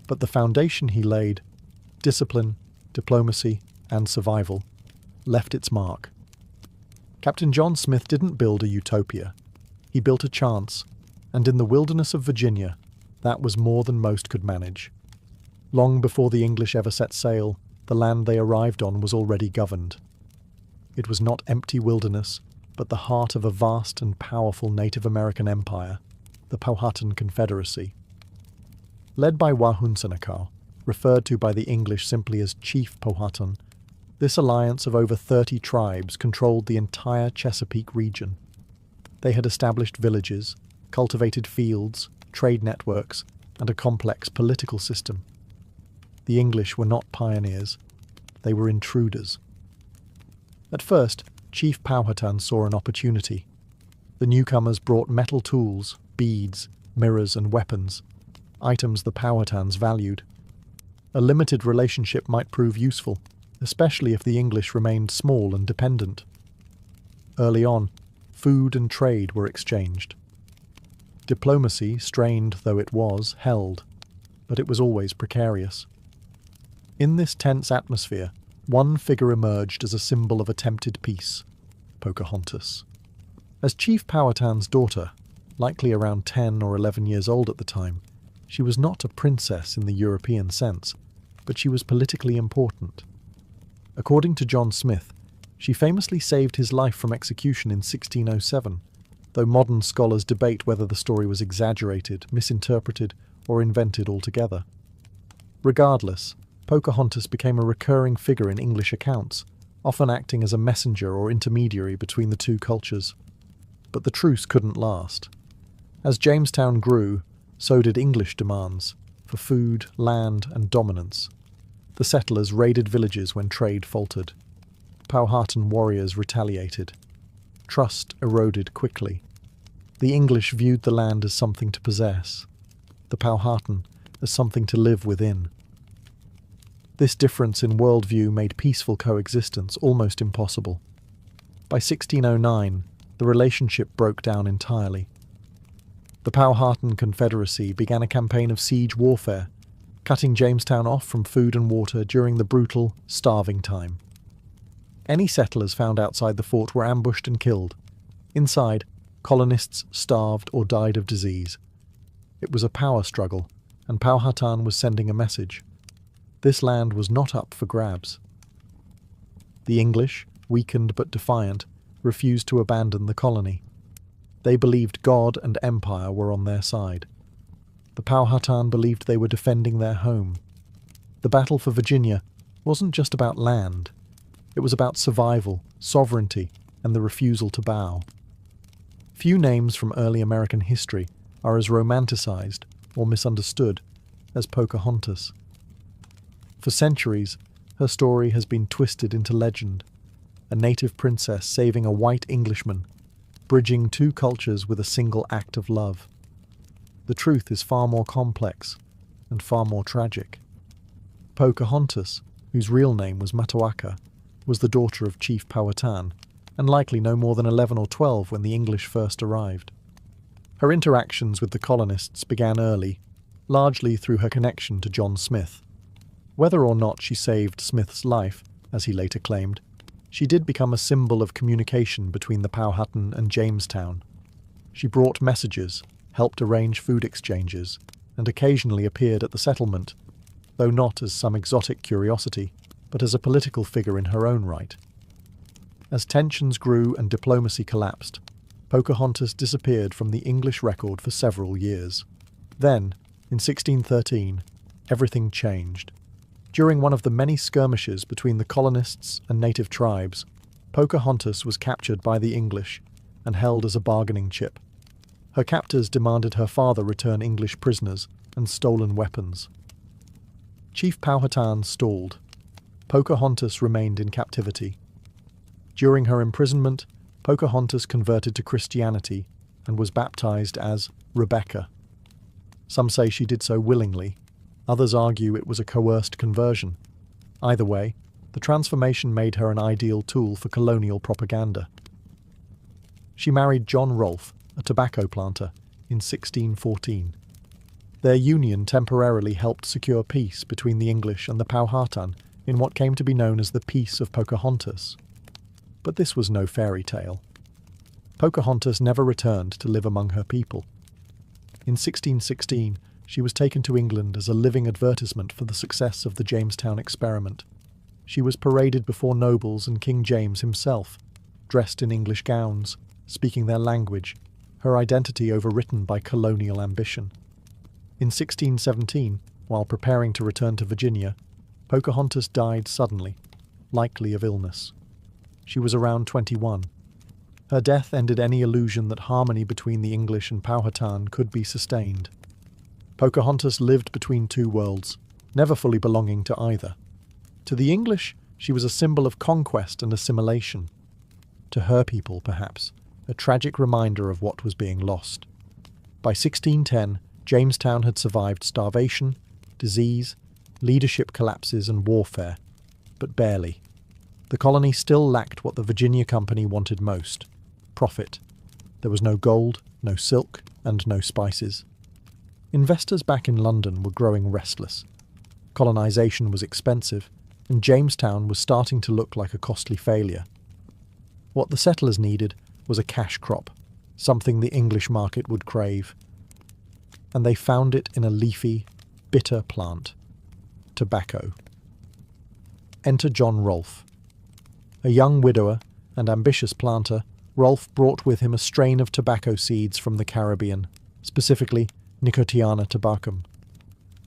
but the foundation he laid, discipline, diplomacy, and survival, left its mark. Captain John Smith didn't build a utopia. He built a chance, and in the wilderness of Virginia, that was more than most could manage. Long before the English ever set sail, the land they arrived on was already governed. It was not empty wilderness, but the heart of a vast and powerful Native American empire, the Powhatan Confederacy. Led by Wahunsenakau, referred to by the English simply as Chief Powhatan, this alliance of over 30 tribes controlled the entire Chesapeake region. They had established villages, cultivated fields, trade networks, and a complex political system. The English were not pioneers. They were intruders. At first, Chief Powhatan saw an opportunity. The newcomers brought metal tools, beads, mirrors, and weapons, items the Powhatans valued. A limited relationship might prove useful, especially if the English remained small and dependent. Early on, food and trade were exchanged. Diplomacy, strained though it was, held, but it was always precarious. In this tense atmosphere, one figure emerged as a symbol of attempted peace: Pocahontas. As Chief Powhatan's daughter, likely around 10 or 11 years old at the time, she was not a princess in the European sense, but she was politically important. According to John Smith, she famously saved his life from execution in 1607, though modern scholars debate whether the story was exaggerated, misinterpreted, or invented altogether. Regardless, Pocahontas became a recurring figure in English accounts, often acting as a messenger or intermediary between the two cultures. But the truce couldn't last. As Jamestown grew, so did English demands for food, land, and dominance. The settlers raided villages when trade faltered. Powhatan warriors retaliated. Trust eroded quickly. The English viewed the land as something to possess, the Powhatan as something to live within. This difference in worldview made peaceful coexistence almost impossible. By 1609, the relationship broke down entirely. The Powhatan Confederacy began a campaign of siege warfare, cutting Jamestown off from food and water during the brutal, starving time. Any settlers found outside the fort were ambushed and killed. Inside, colonists starved or died of disease. It was a power struggle, and Powhatan was sending a message. This land was not up for grabs. The English, weakened but defiant, refused to abandon the colony. They believed God and empire were on their side. The Powhatan believed they were defending their home. The battle for Virginia wasn't just about land. It was about survival, sovereignty, and the refusal to bow. Few names from early American history are as romanticized or misunderstood as Pocahontas. For centuries, her story has been twisted into legend, a native princess saving a white Englishman, bridging two cultures with a single act of love. The truth is far more complex and far more tragic. Pocahontas, whose real name was Matoaka, was the daughter of Chief Powhatan, and likely no more than 11 or 12 when the English first arrived. Her interactions with the colonists began early, largely through her connection to John Smith. Whether or not she saved Smith's life, as he later claimed, she did become a symbol of communication between the Powhatan and Jamestown. She brought messages, helped arrange food exchanges, and occasionally appeared at the settlement, though not as some exotic curiosity, but as a political figure in her own right. As tensions grew and diplomacy collapsed, Pocahontas disappeared from the English record for several years. Then, in 1613, everything changed. During one of the many skirmishes between the colonists and native tribes, Pocahontas was captured by the English and held as a bargaining chip. Her captors demanded her father return English prisoners and stolen weapons. Chief Powhatan stalled. Pocahontas remained in captivity. During her imprisonment, Pocahontas converted to Christianity and was baptized as Rebecca. Some say she did so willingly. Others argue it was a coerced conversion. Either way, the transformation made her an ideal tool for colonial propaganda. She married John Rolfe, a tobacco planter, in 1614. Their union temporarily helped secure peace between the English and the Powhatan in what came to be known as the Peace of Pocahontas. But this was no fairy tale. Pocahontas never returned to live among her people. In 1616, she was taken to England as a living advertisement for the success of the Jamestown experiment. She was paraded before nobles and King James himself, dressed in English gowns, speaking their language, her identity overwritten by colonial ambition. In 1617, while preparing to return to Virginia, Pocahontas died suddenly, likely of illness. She was around 21. Her death ended any illusion that harmony between the English and Powhatan could be sustained. Pocahontas lived between two worlds, never fully belonging to either. To the English, she was a symbol of conquest and assimilation. To her people, perhaps, a tragic reminder of what was being lost. By 1610, Jamestown had survived starvation, disease, leadership collapses and warfare, but barely. The colony still lacked what the Virginia Company wanted most: profit. There was no gold, no silk, and no spices. Investors back in London were growing restless. Colonization was expensive, and Jamestown was starting to look like a costly failure. What the settlers needed was a cash crop, something the English market would crave. And they found it in a leafy, bitter plant: tobacco. Enter John Rolfe. A young widower and ambitious planter, Rolfe brought with him a strain of tobacco seeds from the Caribbean, specifically Nicotiana tabacum.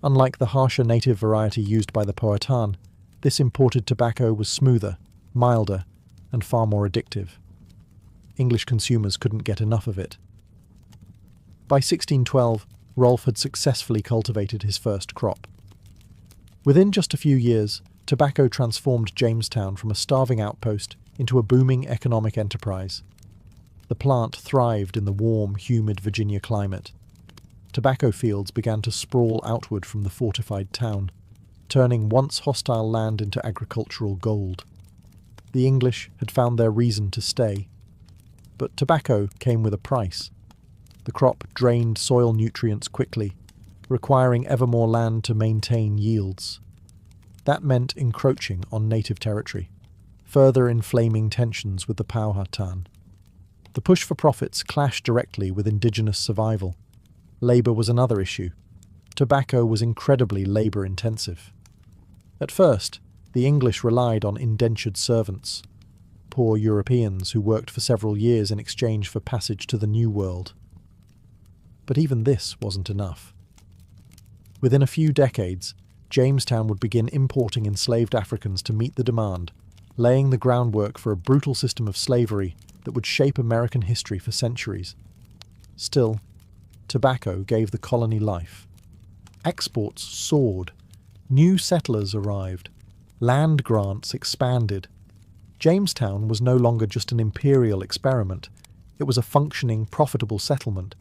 Unlike the harsher native variety used by the Powhatan, this imported tobacco was smoother, milder, and far more addictive. English consumers couldn't get enough of it. By 1612, Rolfe had successfully cultivated his first crop. Within just a few years, tobacco transformed Jamestown from a starving outpost into a booming economic enterprise. The plant thrived in the warm, humid Virginia climate. Tobacco fields began to sprawl outward from the fortified town, turning once hostile land into agricultural gold. The English had found their reason to stay. But tobacco came with a price. The crop drained soil nutrients quickly, requiring ever more land to maintain yields. That meant encroaching on native territory, further inflaming tensions with the Powhatan. The push for profits clashed directly with indigenous survival. Labour was another issue. Tobacco was incredibly labour-intensive. At first, the English relied on indentured servants, poor Europeans who worked for several years in exchange for passage to the New World. But even this wasn't enough. Within a few decades, Jamestown would begin importing enslaved Africans to meet the demand, laying the groundwork for a brutal system of slavery that would shape American history for centuries. Still, tobacco gave the colony life. Exports soared. New settlers arrived. Land grants expanded. Jamestown was no longer just an imperial experiment. It was a functioning, profitable settlement.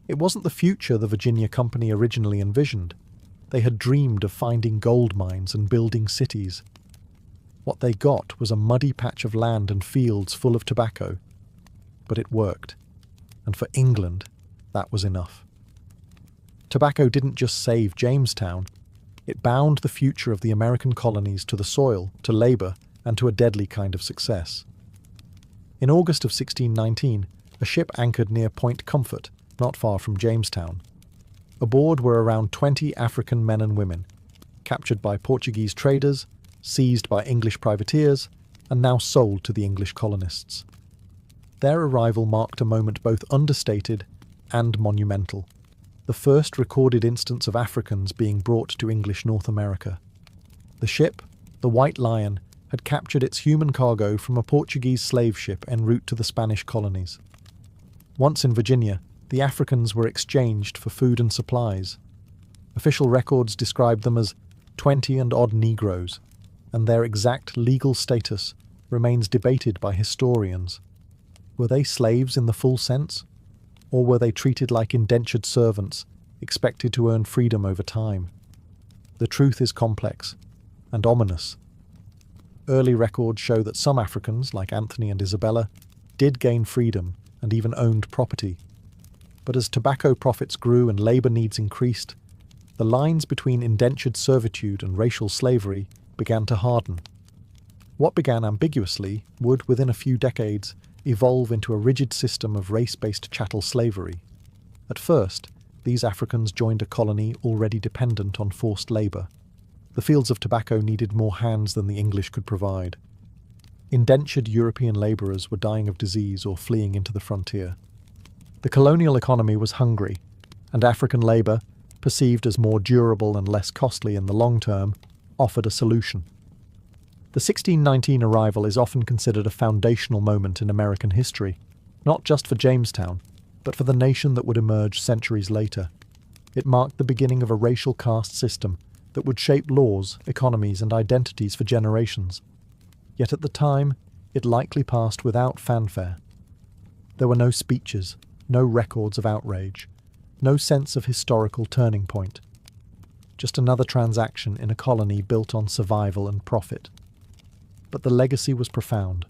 It wasn't the future the Virginia Company originally envisioned. They had dreamed of finding gold mines and building cities. What they got was a muddy patch of land and fields full of tobacco. But it worked. And for England, that was enough. Tobacco didn't just save Jamestown. It bound the future of the American colonies to the soil, to labour, and to a deadly kind of success. In August of 1619, a ship anchored near Point Comfort, not far from Jamestown. Aboard were around 20 African men and women, captured by Portuguese traders seized by English privateers, and now sold to the English colonists. Their arrival marked a moment both understated and monumental, the first recorded instance of Africans being brought to English North America. The ship, the White Lion, had captured its human cargo from a Portuguese slave ship en route to the Spanish colonies. Once in Virginia, the Africans were exchanged for food and supplies. Official records described them as 20 and odd Negroes, and their exact legal status remains debated by historians. Were they slaves in the full sense? Or were they treated like indentured servants, expected to earn freedom over time? The truth is complex and ominous. Early records show that some Africans, like Anthony and Isabella, did gain freedom and even owned property. But as tobacco profits grew and labour needs increased, the lines between indentured servitude and racial slavery began to harden. What began ambiguously would, within a few decades, evolve into a rigid system of race-based chattel slavery. At first, these Africans joined a colony already dependent on forced labour. The fields of tobacco needed more hands than the English could provide. Indentured European labourers were dying of disease or fleeing into the frontier. The colonial economy was hungry, and African labour, perceived as more durable and less costly in the long term, offered a solution. The 1619 arrival is often considered a foundational moment in American history, not just for Jamestown, but for the nation that would emerge centuries later. It marked the beginning of a racial caste system that would shape laws, economies, and identities for generations. Yet at the time, it likely passed without fanfare. There were no speeches, no records of outrage, no sense of historical turning point. Just another transaction in a colony built on survival and profit. But the legacy was profound.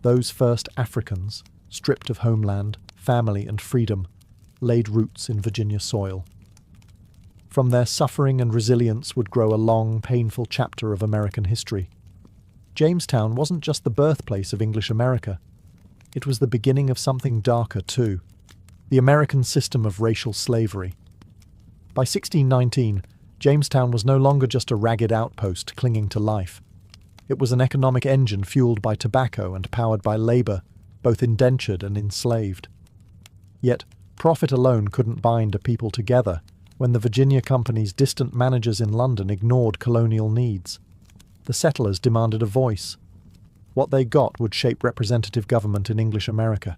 Those first Africans, stripped of homeland, family, and freedom, laid roots in Virginia soil. From their suffering and resilience would grow a long, painful chapter of American history. Jamestown wasn't just the birthplace of English America. It was the beginning of something darker too, the American system of racial slavery. By 1619, Jamestown was no longer just a ragged outpost clinging to life. It was an economic engine fueled by tobacco and powered by labour, both indentured and enslaved. Yet, profit alone couldn't bind a people together when the Virginia Company's distant managers in London ignored colonial needs. The settlers demanded a voice. What they got would shape representative government in English America.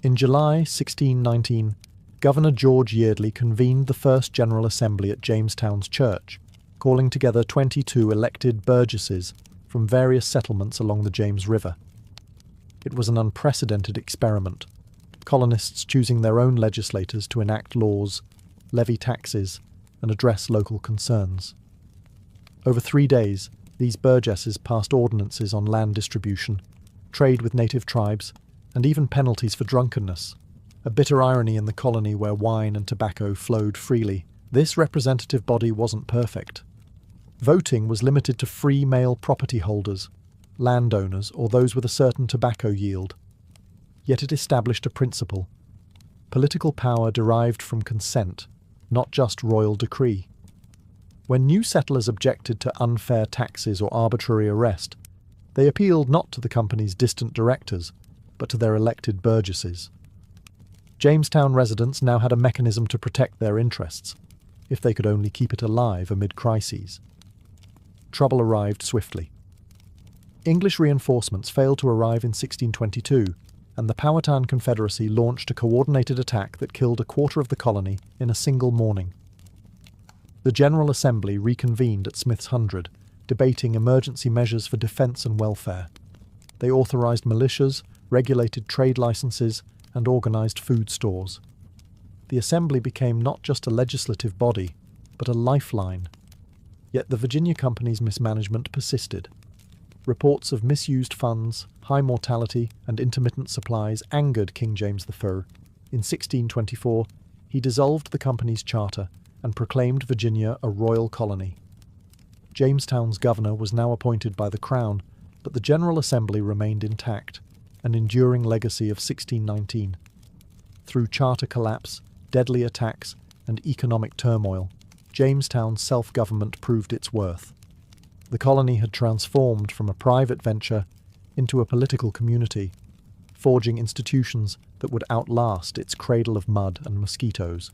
In July 1619, Governor George Yeardley convened the First General Assembly at Jamestown's church, calling together 22 elected burgesses from various settlements along the James River. It was an unprecedented experiment, colonists choosing their own legislators to enact laws, levy taxes, and address local concerns. Over 3 days, these burgesses passed ordinances on land distribution, trade with native tribes, and even penalties for drunkenness. A bitter irony in the colony where wine and tobacco flowed freely. This representative body wasn't perfect. Voting was limited to free male property holders, landowners, or those with a certain tobacco yield. Yet it established a principle. Political power derived from consent, not just royal decree. When new settlers objected to unfair taxes or arbitrary arrest, they appealed not to the company's distant directors, but to their elected burgesses. Jamestown residents now had a mechanism to protect their interests, if they could only keep it alive amid crises. Trouble arrived swiftly. English reinforcements failed to arrive in 1622, and the Powhatan Confederacy launched a coordinated attack that killed a quarter of the colony in a single morning. The General Assembly reconvened at Smith's Hundred, debating emergency measures for defence and welfare. They authorised militias, regulated trade licenses, and organised food stores. The Assembly became not just a legislative body, but a lifeline. Yet the Virginia Company's mismanagement persisted. Reports of misused funds, high mortality, and intermittent supplies angered King James I. In 1624, he dissolved the company's charter and proclaimed Virginia a royal colony. Jamestown's governor was now appointed by the Crown, but the General Assembly remained intact, an enduring legacy of 1619. Through charter collapse, deadly attacks, and economic turmoil, Jamestown's self-government proved its worth. The colony had transformed from a private venture into a political community, forging institutions that would outlast its cradle of mud and mosquitoes.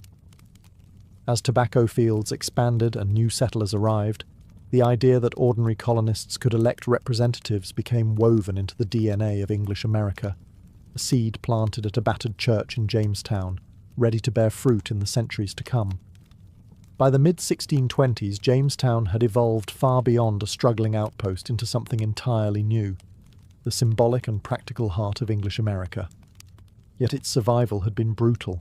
As tobacco fields expanded and new settlers arrived, the idea that ordinary colonists could elect representatives became woven into the DNA of English America, a seed planted at a battered church in Jamestown, ready to bear fruit in the centuries to come. By the mid-1620s, Jamestown had evolved far beyond a struggling outpost into something entirely new, the symbolic and practical heart of English America. Yet its survival had been brutal.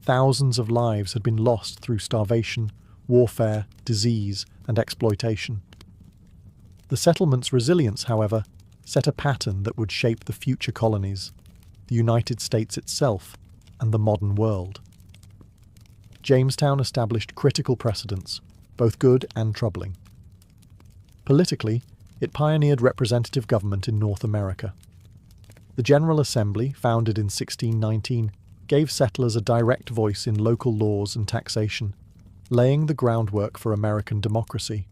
Thousands of lives had been lost through starvation, warfare, disease, and exploitation. The settlement's resilience, however, set a pattern that would shape the future colonies, the United States itself, and the modern world. Jamestown established critical precedents, both good and troubling. Politically, it pioneered representative government in North America. The General Assembly, founded in 1619, gave settlers a direct voice in local laws and taxation, laying the groundwork for American democracy.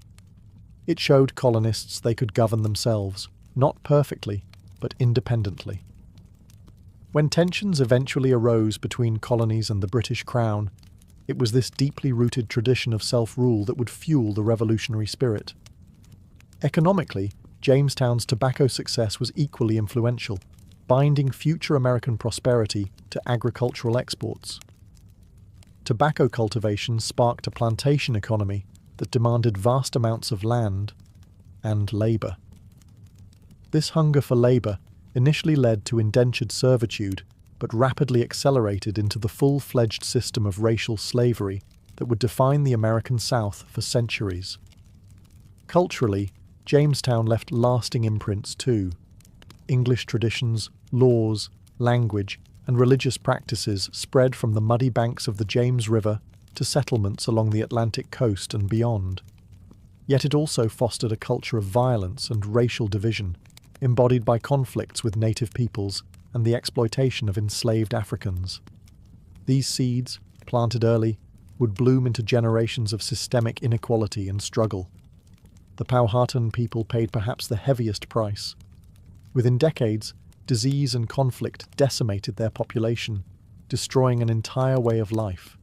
It showed colonists they could govern themselves, not perfectly, but independently. When tensions eventually arose between colonies and the British Crown, it was this deeply rooted tradition of self-rule that would fuel the revolutionary spirit. Economically, Jamestown's tobacco success was equally influential, binding future American prosperity to agricultural exports. Tobacco cultivation sparked a plantation economy that demanded vast amounts of land and labour. This hunger for labour initially led to indentured servitude, but rapidly accelerated into the full-fledged system of racial slavery that would define the American South for centuries. Culturally, Jamestown left lasting imprints too. English traditions, laws, language, and religious practices spread from the muddy banks of the James River to settlements along the Atlantic coast and beyond. Yet it also fostered a culture of violence and racial division, embodied by conflicts with native peoples and the exploitation of enslaved Africans. These seeds, planted early, would bloom into generations of systemic inequality and struggle. The Powhatan people paid perhaps the heaviest price. Within decades, disease and conflict decimated their population, destroying an entire way of life.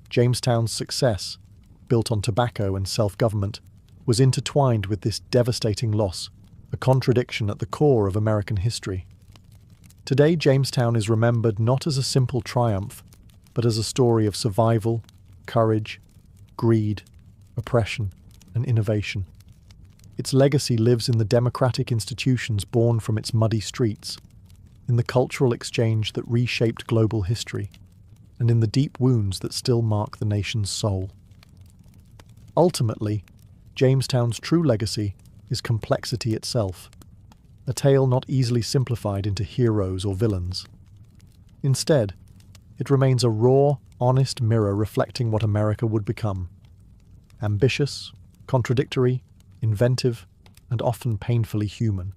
Jamestown's success, built on tobacco and self-government, was intertwined with this devastating loss, a contradiction at the core of American history. Today, Jamestown is remembered not as a simple triumph, but as a story of survival, courage, greed, oppression, and innovation. Its legacy lives in the democratic institutions born from its muddy streets, in the cultural exchange that reshaped global history, and in the deep wounds that still mark the nation's soul. Ultimately, Jamestown's true legacy is complexity itself, a tale not easily simplified into heroes or villains. Instead, it remains a raw, honest mirror reflecting what America would become. Ambitious, contradictory, inventive, and often painfully human.